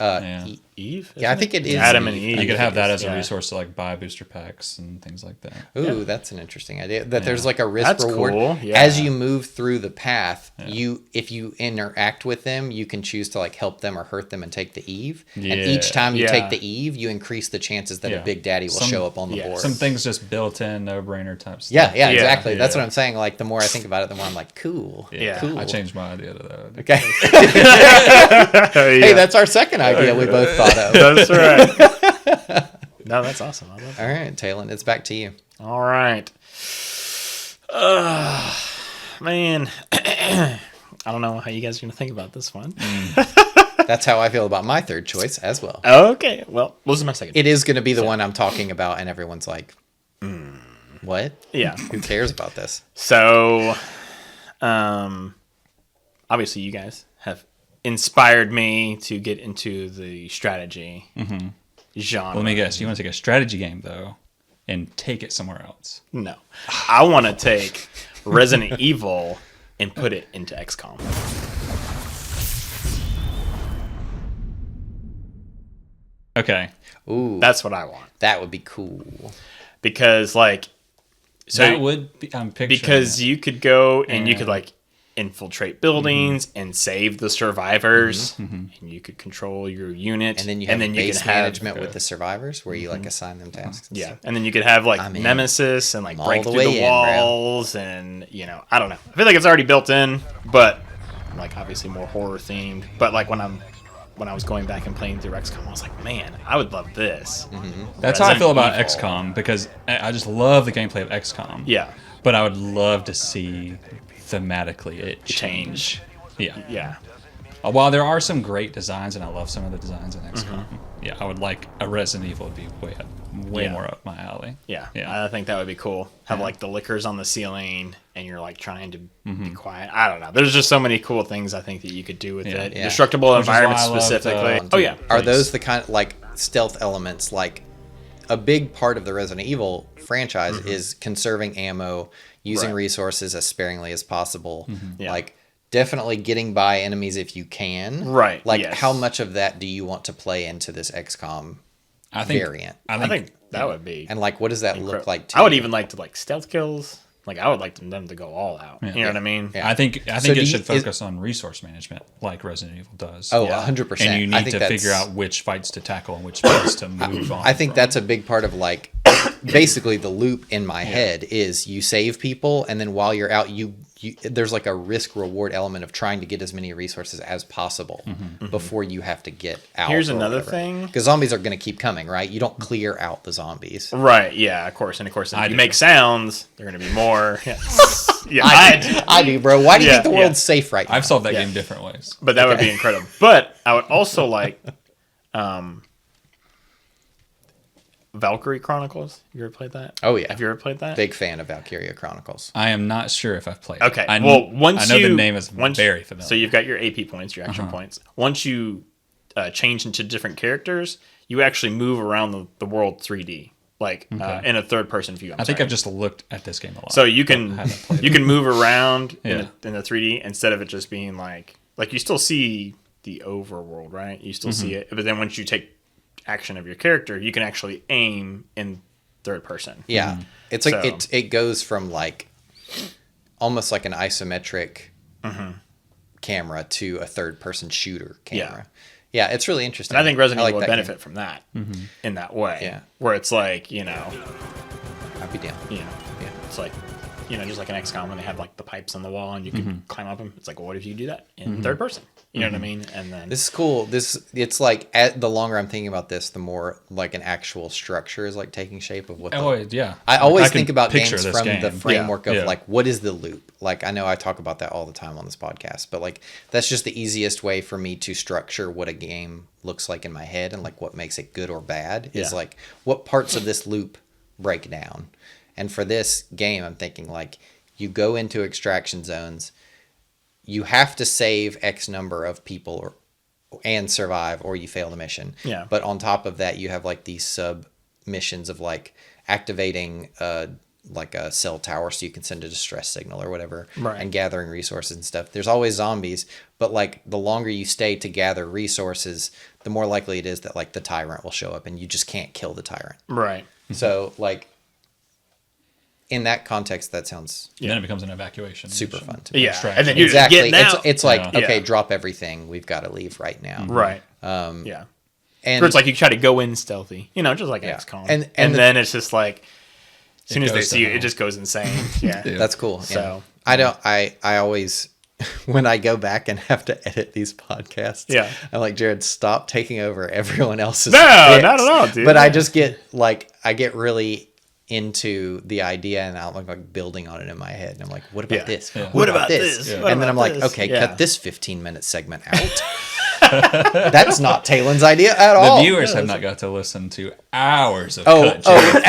Eve? Yeah, I think it is Adam and Eve. You could have that as a Yeah. resource to like buy booster packs and things like that. Ooh, that's an interesting idea. That there's like a risk That's reward cool, yeah. as you move through the path. If you interact with them, you can choose to like help them or hurt them and take the Eve. And each time you Yeah. take the Eve, you increase the chances that a Big Daddy will show up on the board. Some things just built in, no brainer type stuff. yeah, exactly. That's Yeah. what I'm saying. Like the more I think about it, the more I'm like, cool. Yeah. cool. I changed my idea to that. Okay. Hey, Hey, that's our second idea we both thought of. that's right. No, that's awesome. I love All right, Talon, it's back to you. it. All right. Man. I don't know how you guys are going to think about this one. That's how I feel about my third choice as well. Okay. Well, what was my second? It is going to be the one I'm talking about, and everyone's like, what? Yeah. Who cares about this? So, obviously, you guys have inspired me to get into the strategy genre. Let me guess. You want to take a strategy game though, and take it somewhere else? No, I want to take Resident Evil and put it into XCOM. Okay. Ooh, That's what I want that would be cool. because, like, so That would be. I'm picturing because it. you could go and you could like infiltrate buildings and save the survivors, and you could control your unit, And then you have base can have management with the survivors where you like assign them tasks. and yeah, stuff. and then you could have like I'm in. Nemesis and like I'm break all the through way the in, bro. walls, and I don't know. I feel like it's already built in, but like obviously more horror themed. But like when I was going back and playing through XCOM, I was like, man, I would love this. That's how I feel about Evil. XCOM, because I just love the gameplay of XCOM. Yeah, But I would love to see thematically it change. Yeah. yeah, While there are some great designs, and I love some of the designs in XCOM, yeah, I would like a Resident Evil would be way Yeah. more up my alley. yeah. Yeah. I think that would be cool. Have like the liquors on the ceiling, and you're like trying to be quiet. I don't know. There's just so many cool things I think that you could do with it. Yeah. Destructible Which is why environments I love specifically. the- Oh yeah. Are Nice. those the kind of like stealth elements? Like a big part of the Resident Evil franchise is conserving ammo, using Right. resources as sparingly as possible. Yeah. Like definitely getting by enemies if you can. Right, Like yes. how much of that do you want to play into this XCOM I think, variant? I think that would be. And like, what does that look incredible. like to I would you? even like to like stealth kills. Like I would like them to go all out. You know what I mean? Yeah. I think So it do should you- focus on resource management, like Resident Evil does. Oh, Yeah. 100%. and you I need think to that's- figure out which fights to tackle and which fights to move on. I think that's a big part of like basically the loop in my head is you save people, and then while you're out, you there's like a risk reward element of trying to get as many resources as possible before you have to get out. Here's another thing. because zombies are going to keep coming, right? You don't clear out the zombies. Right. Yeah. Of course. And of course, if I you do. make sounds, they're going to be more. Yeah. Yeah. I do, bro. Why do you Yeah, think the yeah. world's safe right now? I've solved that Yeah. game different ways. But that would be incredible. But I would also like, Valkyrie Chronicles? You ever played that? Oh, yeah. Have you ever played that? Big fan of Valkyria Chronicles. I am not sure if I've played it. Okay. I Well, once I know you, the name is once, very familiar. So you've got your AP points, your action points. Once you change into different characters, you actually move around the world 3D, like in a third-person view. I think I've just looked at this game a lot. So you can move around Yeah. in the 3D instead of it just being like you still see the overworld, right? You still see it, but then once you take action of your character, you can actually aim in third person. Yeah. It's like So- it goes from like almost like an isometric camera to a third person shooter camera. Yeah, it's really interesting. And I think Resident like Evil would that benefit game. from that in that way. Yeah. Where it's like, I'd be down. yeah, it's like, just like an XCOM when they have like the pipes on the wall and you can climb up them. It's like, well, what if you do that in third person? You know what I mean? And then This is cool. It's like the longer I'm thinking about this, the more like an actual structure is like taking shape of what. yeah. I always can think about picture games this from game. the framework of Yeah. like, what is the loop? Like, I know I talk about that all the time on this podcast, but like, that's just the easiest way for me to structure what a game looks like in my head and like what makes it good or bad is Yeah. like what parts of this loop break down. And for this game, I'm thinking like you go into extraction zones, you have to save X number of people and survive or you fail the mission. Yeah. But on top of that, you have like these sub missions of like activating like a cell tower so you can send a distress signal or whatever, Right. and gathering resources and stuff. There's always zombies, but like the longer you stay to gather resources, the more likely it is that like the tyrant will show up and you just can't kill the tyrant. right. So like in that context, that sounds Then it becomes an evacuation. super mission. fun to me. Yeah. Extraction. And then you're Exactly. just getting out. It's like, Yeah. okay, Yeah. drop everything. We've got to leave right now. Right. And Or it's like you try to go in stealthy, just like Yeah. XCOM. And And the- then it's just like, as soon as they goes see you, down. it just goes insane. Yeah. that's cool. Yeah. So- I always, when I go back and have to edit these podcasts, Yeah. I'm like, Jared, stop taking over everyone else's. No, bits. not at all, dude. But I just get really into the idea and I'm like building on it in my head. And I'm like, what about Yeah. this? Yeah. What about this? Yeah. What And then about I'm like, this? okay, Yeah. cut this 15-minute segment out. That's not Talon's idea at The all. viewers have not got to listen to hours of Oh, cut. Jared.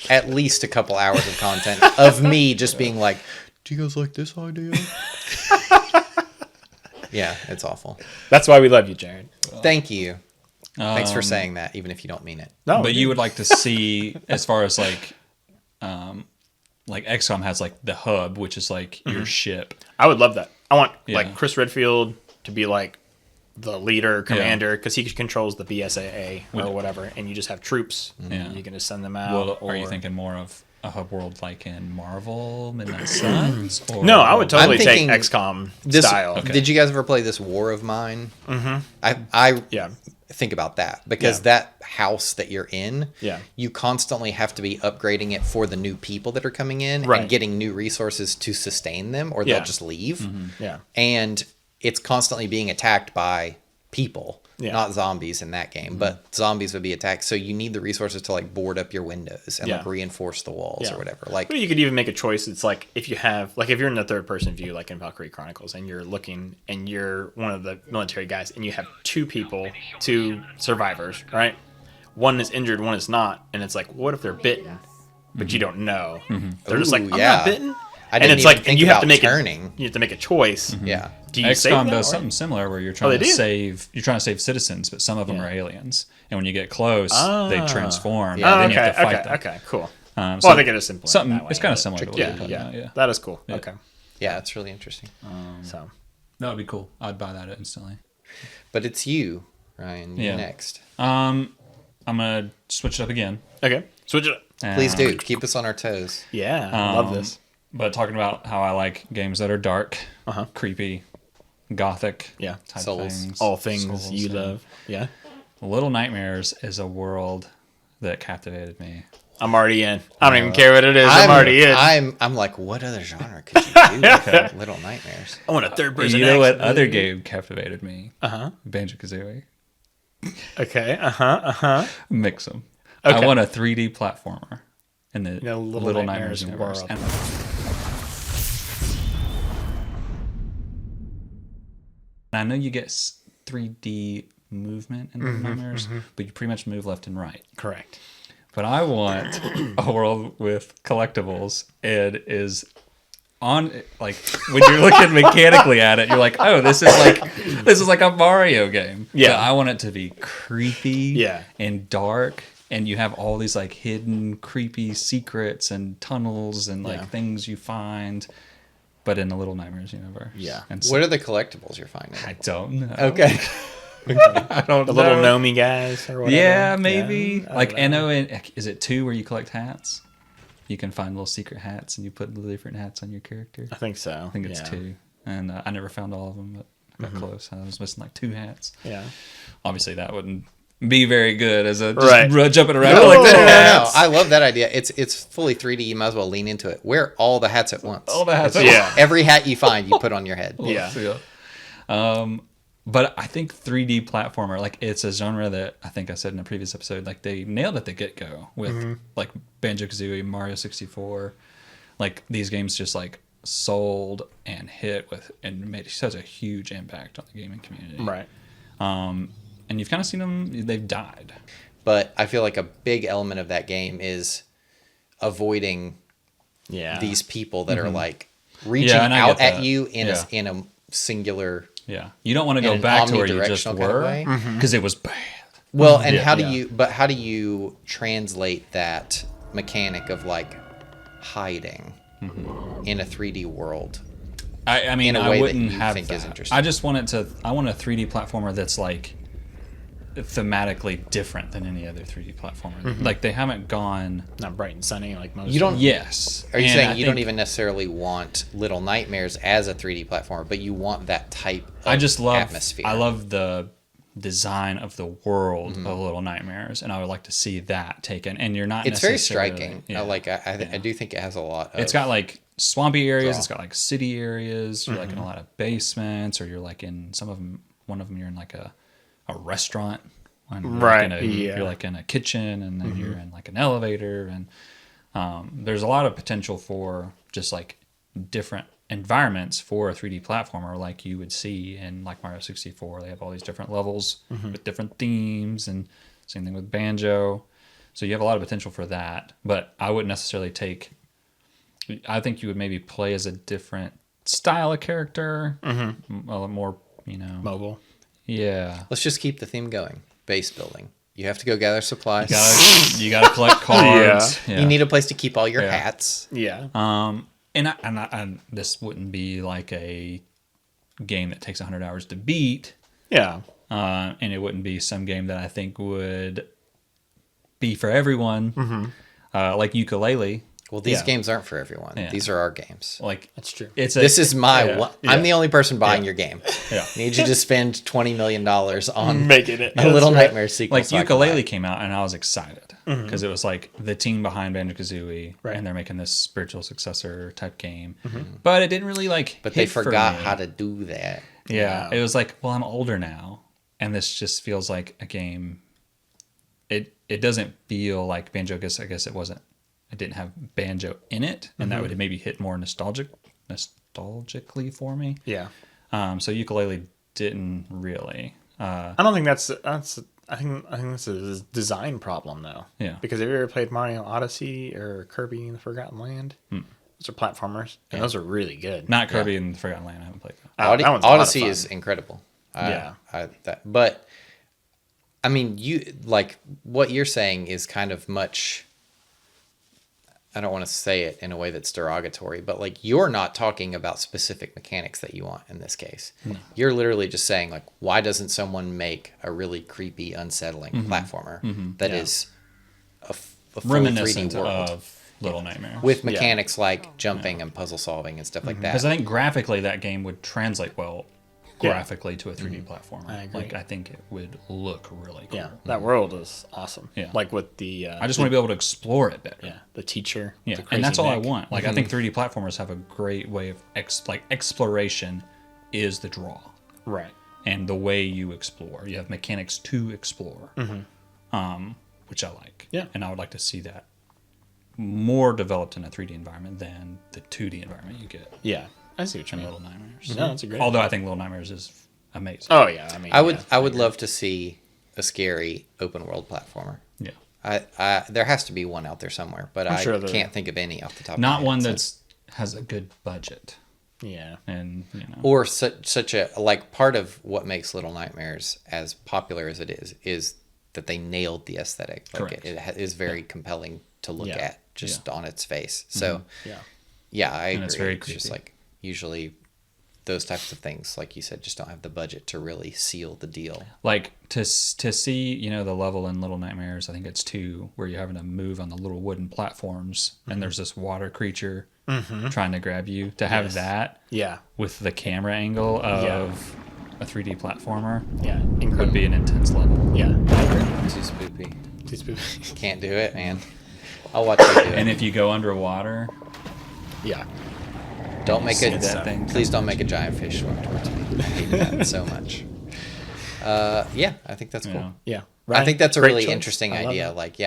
at least a couple hours of content of me just being like, do you guys like this idea? Yeah, it's awful. That's why we love you, Jared. Thank you. Thanks for saying that, even if you don't mean it. No, But you would like to see, as far as like XCOM has like the hub, which is like your ship. I would love that. I want Yeah. like Chris Redfield to be like the leader, commander, because he controls the BSAA or whatever, and you just have troops. Yeah. You can just send them out. Well, or are you thinking more of a hub world like in Marvel, Midnight Suns? Or... No, I would totally take thinking XCOM This, style. Did you guys ever play this War of Mine? Mm-hmm. I Yeah. think about that because Yeah. that house that you're in, Yeah. you constantly have to be upgrading it for the new people that are coming in Right. and getting new resources to sustain them or Yeah. they'll just leave. Yeah. And it's constantly being attacked by people, Yeah. not zombies in that game, but zombies would be attacked. So you need the resources to like board up your windows and Yeah. like reinforce the walls Yeah. or whatever. Like, But you could even make a choice. It's like if you have, like, if you're in the third person view, like in Valkyrie Chronicles, and you're looking and you're one of the military guys, and you have two survivors, right? One is injured, one is not, and it's like, what if they're bitten, but you don't know? They're just like, Ooh, I'm yeah. not bitten. I And didn't it's even like, think and you have about to make turning. you have to make a choice. Yeah. Do you save XCOM them, does or- something similar where you're trying they to do? save. You're trying to save citizens, but some of them Yeah. are aliens, and when you get close, they transform. Yeah, and then okay, you have to fight okay, them. okay, cool. So Well, I think it is simple. something. that way, It's kind of but- similar to what Yeah, you're talking yeah, about. Yeah, that is cool. Okay, Yeah, it's really interesting. so that would be cool. I'd buy that instantly. But it's you, Ryan. You're Yeah. next. I'm gonna switch it up again. okay, switch it up. Please Um, do. Keep us on our toes. Yeah, I love this. But talking about how I like games that are dark, creepy, gothic, Yeah. type Souls. things. All things Souls, you yeah. love. Yeah, Little Nightmares is a world that captivated me. I'm already in. I don't even care what it is. I'm already in. I'm like, what other genre could you do with Little Nightmares? I want a third person. You know what action other movie. game captivated me? Banjo-Kazooie. Okay. Mix them. Okay. I want a 3D platformer in the Yeah, Little Nightmares universe. world. And I know you get 3D movement in Little Nightmares, but you pretty much move left and right. Correct. But I want a world with collectibles. It is on like when you're looking mechanically at it, you're like, oh, this is like a Mario game. Yeah. But I want it to be creepy Yeah. and dark. And you have all these like hidden creepy secrets and tunnels and like things you find, but in the Little Nightmares universe. Yeah. And What are the collectibles you're finding? I don't know. Okay. I don't The know. little gnomey guys or whatever. Yeah, maybe. Yeah, Like don't know. I know. Is it 2 where you collect hats? You can find little secret hats, and you put little different hats on your character. I think so. I think it's 2, and I never found all of them, but I got close. I was missing like 2 hats. Yeah. Obviously, that wouldn't be very good as a Right. jumping around No, like no, that. no. I love that idea. It's fully 3D. You might as well lean into it. Wear all the hats at once. All the hats. Yeah. Every hat you find, you put on your head. Yeah. But I think 3D platformer, like it's a genre that I think I said in a previous episode, like they nailed at the get-go with like Banjo-Kazooie, Mario 64. Like these games just like sold and hit with and made such a huge impact on the gaming community. Right. And you've kind of seen them, they've died. But I feel like a big element of that game is avoiding Yeah. these people that are like reaching Yeah, and I out get at that. you in Yeah. in a singular. Yeah. You don't want to In go an back to where you just omnidirectional kind of were way. because it was bad. Well, and Yeah. how do Yeah. you? But how do you translate that mechanic of like hiding in a 3D world? I mean, in a I way that wouldn't you have think that. is interesting. I just want it to. I want a 3D platformer that's like thematically different than any other 3D platformer. Like they haven't gone. Not bright and sunny like most. You don't. Yes. Are you And saying I you don't think- even necessarily want Little Nightmares as a 3D platformer, but you want that type of I just love. atmosphere? I love the design of the world of Little Nightmares, and I would like to see that taken. And you're not. It's very necessarily- striking. Yeah. I do think it has a lot of. It's got like swampy areas. Draw. It's got like city areas. You're like in a lot of basements, or you're like in some of them. One of them, you're in like a restaurant. And you're Right, Like in a, yeah. You're like in a kitchen, and then you're in like an elevator, and there's a lot of potential for just like different environments for a 3D platformer, like you would see in like Mario 64. They have all these different levels with different themes, and same thing with Banjo. So you have a lot of potential for that. But I wouldn't necessarily take. I think you would maybe play as a different style of character, a lot more, mobile. Yeah. Let's just keep the theme going. Base building. You have to go gather supplies. You gotta collect cards. Yeah. You need a place to keep all your Yeah. hats. Yeah. And this wouldn't be like a game that takes 100 hours to beat, Yeah. and it wouldn't be some game that I think would be for everyone, like Ukulele. Well, these Yeah. games aren't for everyone. Yeah. These are our games. Like That's true. This is my yeah, one. yeah. I'm the only person buying Yeah. your game. Yeah. Need you to spend $20 million on Making it. a Little That's right. Nightmares sequel. Like so I can buy Ukulele it. came out, and I was excited because it was like the team behind Banjo-Kazooie, Right. and they're making this spiritual successor type game. But it didn't really like. But they hit for forgot me. how to do that. Yeah, it was like, well, I'm older now, and this just feels like a game. It doesn't feel like Banjo. I guess it wasn't. It didn't have Banjo in it, and that would maybe hit more nostalgically for me. Yeah. So Ukulele didn't really. I don't think that's. I think that's a design problem though. Yeah. Because have you ever played Mario Odyssey or Kirby in the Forgotten Land? Those are platformers, and those are really good. Not Kirby and the Forgotten Land. I haven't played that. That one's a lot of Odyssey fun. is incredible. Yeah. But I mean, you like what you're saying is kind of much. I don't want to say it in a way that's derogatory, but like you're not talking about specific mechanics that you want in this case. You're literally just saying like, why doesn't someone make a really creepy, unsettling platformer that is a fully 3D Reminiscent world of Little Nightmares. with mechanics like jumping and puzzle solving and stuff like that? Because I think graphically that game would translate well graphically to a 3D platformer. I agree. Like I think it would look really cool. Yeah, that world is awesome. Yeah. Like with the. I just want to be able to explore it better. Yeah, the teacher. Yeah, the and crazy that's all I Nick. want. Like I think 3D platformers have a great way of exploration is the draw Right. and the way you explore. You have mechanics to explore, which I like. Yeah. And I would like to see that more developed in a 3D environment than the 2D environment you get Yeah, I see what you in mean. Little Nightmares. No, that's a great. Although I think Little Nightmares is amazing. Oh yeah, I mean, I would yeah. I would love to see a scary open world platformer. Yeah. There has to be one out there somewhere, but I sure can't think of any off the top. Not of my one head, that's has a good budget. Yeah. And or such a like part of what makes Little Nightmares as popular as it is that they nailed the aesthetic. Like Correct. it is very compelling to look Yeah. at just on its face. So Yeah. yeah, I agree. And it's very It's just creepy. like usually those types of things, like you said, just don't have the budget to really seal the deal. like to see the level in Little Nightmares, I think it's 2, where you're having to move on the little wooden platforms, and there's this water creature trying to grab you. To have that Yeah. with the camera angle of a 3D platformer Yeah. would Incredible. be an intense level. Yeah. I agree. Too spoopy. Too spooky. Can't do it, man. I'll watch you do it. And if you go underwater, Yeah. Don't make see it. that thing Please don't make a giant fish swim towards me. I hate that so much. Yeah, I think that's cool. Yeah. I think that's a Great really choice. interesting I love idea. it. Like,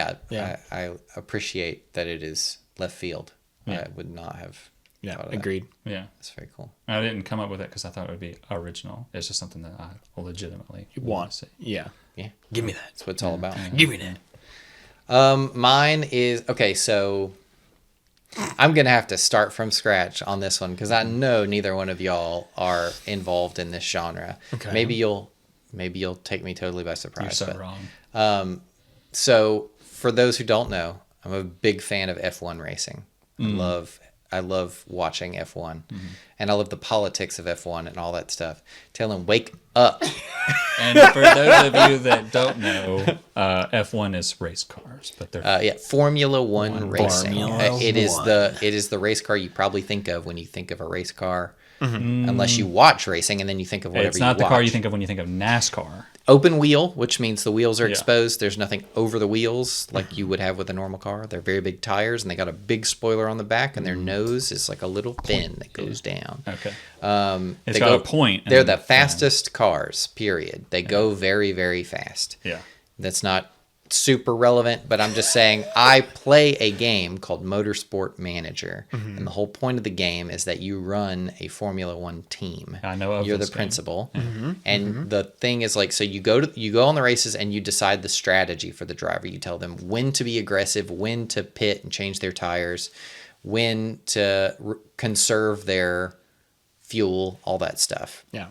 I appreciate that it is left field. Yeah. I would not have. Yeah. thought of that. Agreed. yeah. That's very cool. I didn't come up with it because I thought it would be original. It's just something that I legitimately want to see. Yeah. Yeah, Give me that. that's what it's all about. Give me that. Mine is okay. So I'm gonna have to start from scratch on this one because I know neither one of y'all are involved in this genre. Okay. Maybe you'll take me totally by You're surprise. so but- wrong. So for those who don't know, I'm a big fan of F1 racing. I love watching F1, and I love the politics of F1 and all that stuff. Tell him, wake up. And for those of you that don't know, F1 is race cars, but they're Formula One racing. Formula It is One. the race car you probably think of when you think of a race car, unless you watch racing and then you think of whatever. it's not you the car you watch. think of when you think of NASCAR. Open wheel, which means the wheels are Yeah. exposed. There's nothing over the wheels like you would have with a normal car. They're very big tires, and they got a big spoiler on the back, and their nose is like a little fin that goes down. Okay. They It's got a point in They're the the fastest cars, period. They go very, very fast. Yeah. That's not super relevant, but I'm just saying I play a game called Motorsport Manager, and the whole point of the game is that you run a Formula One team. I know of You're the this game. principal, and the thing is like, so you go on the races and you decide the strategy for the driver. You tell them when to be aggressive, when to pit and change their tires, when to conserve their fuel, all that stuff. Yeah.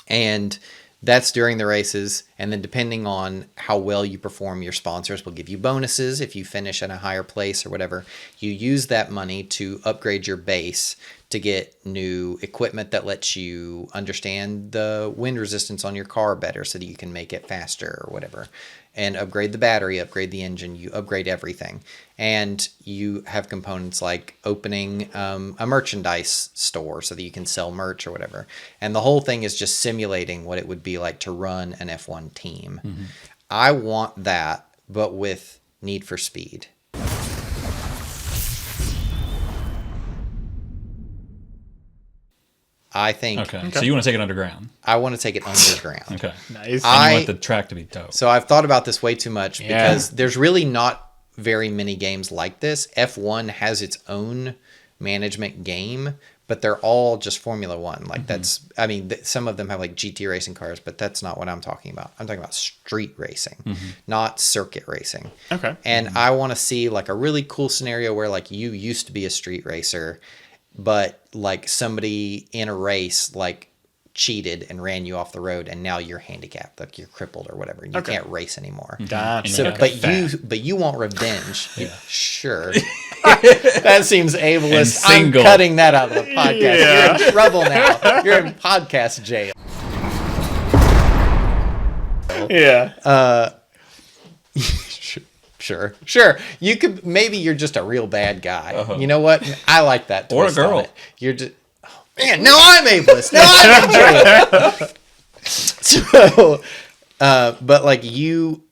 And that's during the races. And then depending on how well you perform, your sponsors will give you bonuses if you finish at a higher place or whatever. You use that money to upgrade your base to get new equipment that lets you understand the wind resistance on your car better so that you can make it faster or whatever. And upgrade the battery, upgrade the engine, you upgrade everything. And you have components like opening a merchandise store so that you can sell merch or whatever. And the whole thing is just simulating what it would be like to run an F1 team. I want that, but with Need for Speed. I think Okay. So you want to take it underground? I want to take it underground. Okay. Nice. And you want the track to be dope. So I've thought about this way too much Yeah. because there's really not very many games like this. F1 has its own management game, but they're all just Formula One. Like that's, I mean, some of them have like GT racing cars, but that's not what I'm talking about. I'm talking about street racing, not circuit racing. Okay. And I want to see like a really cool scenario where like you used to be a street racer, but like somebody in a race like cheated and ran you off the road, and now you're handicapped, like you're crippled or whatever. You Okay. can't race anymore. Gotcha. So, Okay. but you want revenge. Sure. That seems ableist. And I'm single. cutting that out of the podcast. Yeah. You're in trouble now. You're in podcast jail. Yeah. Sure. You could, maybe you're just a real bad guy. You know what? I like that. Or a twist on girl. it. You're just, oh, man, now I'm ableist. Now I'm in jail. So, but like you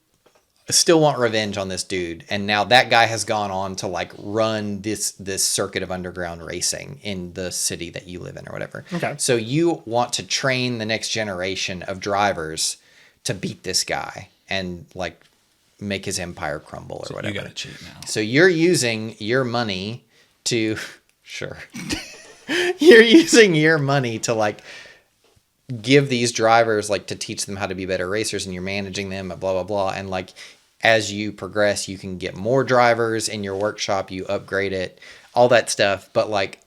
still want revenge on this dude, and now that guy has gone on to like run this circuit of underground racing in the city that you live in or whatever. Okay. So you want to train the next generation of drivers to beat this guy and like make his empire crumble or whatever. You got to cheat now. So you're using your money to you're using your money to like give these drivers like to teach them how to be better racers, and you're managing them, blah blah blah, and like as you progress, you can get more drivers in your workshop, you upgrade it, all that stuff. But like,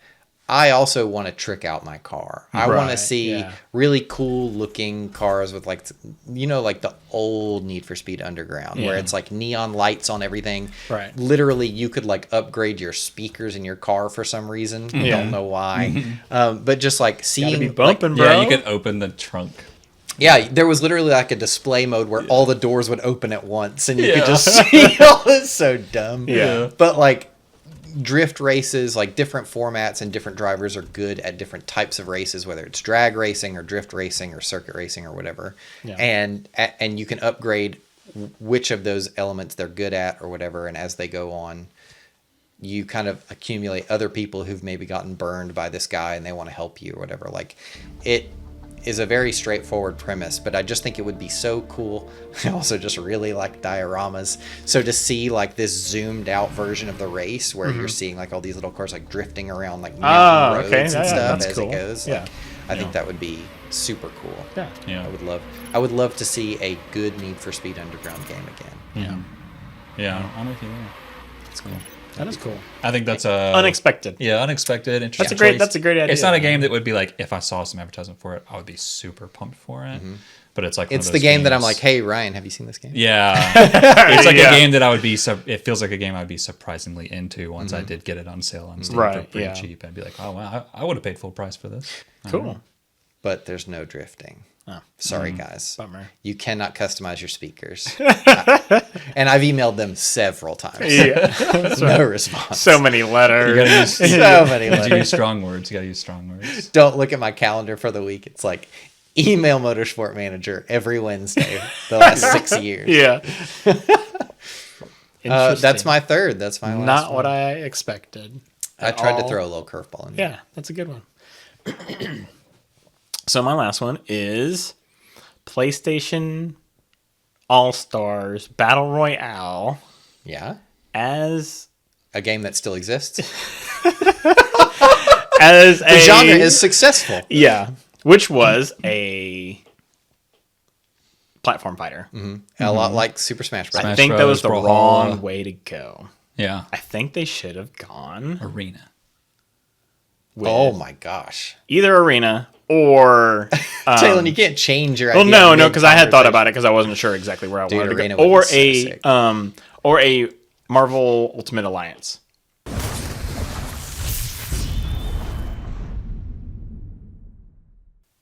I also want to trick out my car. I want to see really cool looking cars with like, like the old Need for Speed Underground where it's like neon lights on everything. Right. Literally, you could like upgrade your speakers in your car for some reason. Don't know why. But just like seeing, be bumping, like, bro. Yeah, you could open the trunk. yeah, there was literally like a display mode where all the doors would open at once and you could just see all this. So dumb. Yeah. But like drift races, like different formats and different drivers are good at different types of races, whether it's drag racing or drift racing or circuit racing or whatever. Yeah. And you can upgrade which of those elements they're good at or whatever. And as they go on, you kind of accumulate other people who've maybe gotten burned by this guy and they want to help you or whatever. Like, it is a very straightforward premise, but I just think it would be so cool. I also just really like dioramas. So to see like this zoomed out version of the race where you're seeing like all these little cars like drifting around like mountain roads and stuff as it goes. Yeah. Like, I think that would be super cool. Yeah. I would love to see a good Need for Speed Underground game again. Yeah. I'm with you there. That's cool. That is cool. I think that's unexpected. Yeah, unexpected. Interesting. That's a great idea. It's not a game that would be like, if I saw some advertisement for it, I would be super pumped for it. But it's like it's the game that I'm like, hey Ryan, have you seen this game? Yeah, it's like a game that I would be. It feels like a game I'd be surprisingly into once I did get it on sale on Steam for pretty cheap. I'd be like, oh wow, I would have paid full price for this. Cool. But there's no drifting. Oh. Sorry, guys. Bummer. You cannot customize your speakers. And I've emailed them several times. Yeah. No response. So many letters. You gotta use, so many letters. You use strong words. You gotta use strong words. Don't look at my calendar for the week. It's like email Motorsport Manager every Wednesday the last 6 years. Yeah. That's my third. That's my last Not one. what I expected. I tried to throw a little curveball in there. Yeah, that's a good one. So my last one is PlayStation All-Stars Battle Royale. Yeah. As a game that still exists. The genre is successful. Yeah. Which was a platform fighter. A lot like Super Smash Bros. I think that was the wrong way to go. Yeah. I think they should have gone Arena. Oh my gosh. Either Arena or Taylor, you can't change your well, idea. no, because I had thought about it because I wasn't sure exactly where I wanted to Arena go. would be so sick. Or a Marvel Ultimate Alliance.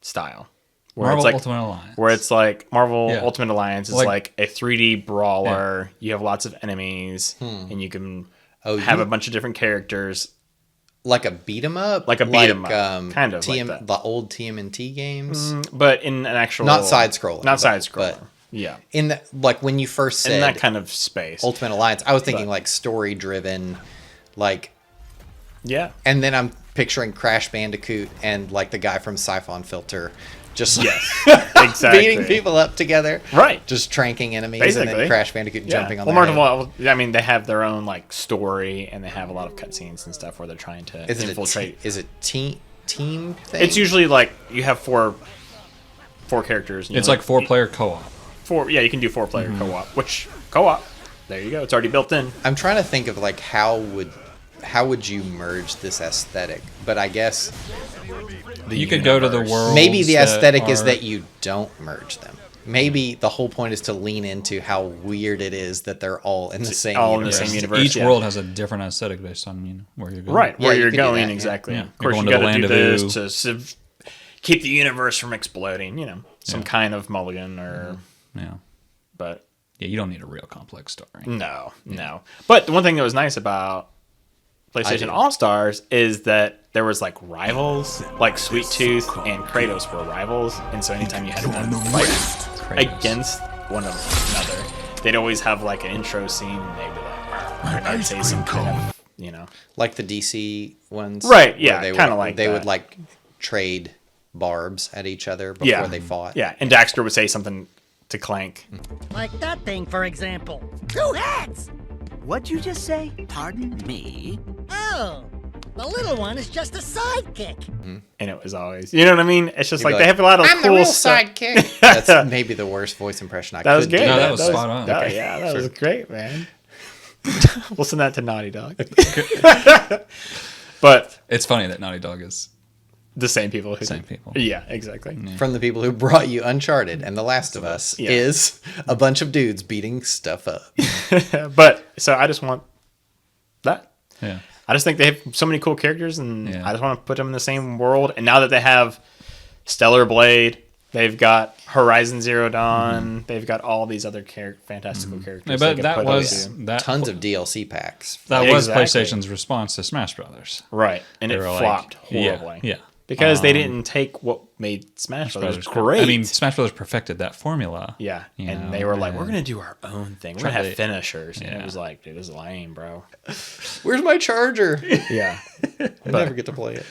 Style. Marvel Ultimate Alliance. Where it's like Marvel Ultimate Alliance is like a 3D brawler. You have lots of enemies and you can have a bunch of different characters. Like a beat 'em up? Like a beat 'em up. Kind of like that. The old TMNT games? But in an actual... Not side-scrolling. Not side-scroller. But yeah. In the, like when you first said... In that kind of space. Ultimate Alliance, I was thinking like story-driven, like... Yeah. And then I'm picturing Crash Bandicoot and like the guy from Siphon Filter just exactly. beating people up together. Right. Just tranking enemies. Basically. And then Crash Bandicoot jumping on their head. Well, I mean, they have their own like story and they have a lot of cutscenes and stuff where they're trying to infiltrate. Is it team thing? It's usually like you have four characters. And it's like 4-player co-op. Yeah, you can do 4-player co-op. Which co-op? There you go. It's already built in. I'm trying to think of like how would you merge this aesthetic? But I guess you could go to the world. Maybe the aesthetic is that you don't merge them. Maybe the whole point is to lean into how weird it is that they're all in the same universe. Each world has a different aesthetic based on where you're going. Right, where you're going, exactly. Yeah. Of course, you got to do this to keep the universe from exploding. Some kind of mulligan or... Yeah. But... Yeah, you don't need a real complex story. No. But the one thing that was nice about PlayStation All-Stars is that there was like rivals, like Sweet Tooth and Kratos were rivals, and so anytime you had to fight against one another, they'd always have like an intro scene and they'd be like, I'd say some kind of, like the DC ones, right? Yeah, kind of like they would like trade barbs at each other before they fought. Yeah, and Daxter would say something to Clank, like that thing, for example. 2 heads. What'd you just say? Pardon me? Oh, The little one is just a sidekick. And it was always, you know what I mean? It's just You'd like be they have a lot of I'm cool the real stuff. sidekick. That's maybe the worst voice impression I That was could good. do. No, that was spot on. Oh, Okay. yeah, that was great, man. We'll send that to Naughty Dog. But It's funny that Naughty Dog is the same people. Same people. Yeah, exactly. From the people who brought you Uncharted and The Last of Us Yeah. is a bunch of dudes beating stuff up. But so I just want that. yeah. I just think they have so many cool characters, and Yeah. I just want to put them in the same world. And now that they have Stellar Blade, they've got Horizon Zero Dawn, they've got all these other fantastical characters. Yeah, they but could that put was into. that Tons of DLC packs. that was Exactly. PlayStation's response to Smash Brothers. Right, and They it were like- flopped horribly. Yeah. Because they didn't take what made Smash Brothers great. I mean, Smash Brothers perfected that formula. yeah, you and know, they were like, "We're and- gonna do our own thing. We're gonna Try have to- finishers." And yeah. it was like, "Dude, this is lame, bro." Where's my charger? Yeah, I never get to play it.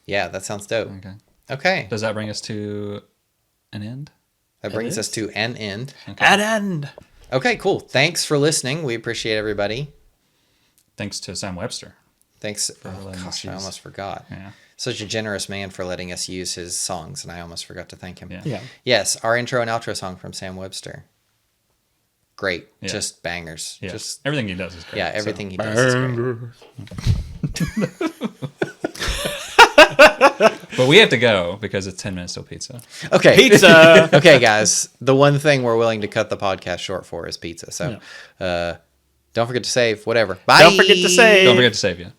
Yeah, that sounds dope. Okay. Okay. Does that bring us to an end? That brings us to an end. at end. Okay, cool. Thanks for listening. We appreciate everybody. Thanks to Sam Webster. Thanks. Oh, letting us gosh, I use- almost forgot. Yeah. Such a generous man for letting us use his songs, and I almost forgot to thank him. Yeah. Yeah, Yes, our intro and outro song from Sam Webster. Great. Yeah. Just bangers. Yeah. Just Everything he does is great. yeah, so. everything he does is great. But we have to go because it's 10 minutes till pizza. Okay. pizza. Okay, guys. The one thing we're willing to cut the podcast short for is pizza. So don't forget to save. Whatever. Bye. Don't forget to save. Don't forget to save you.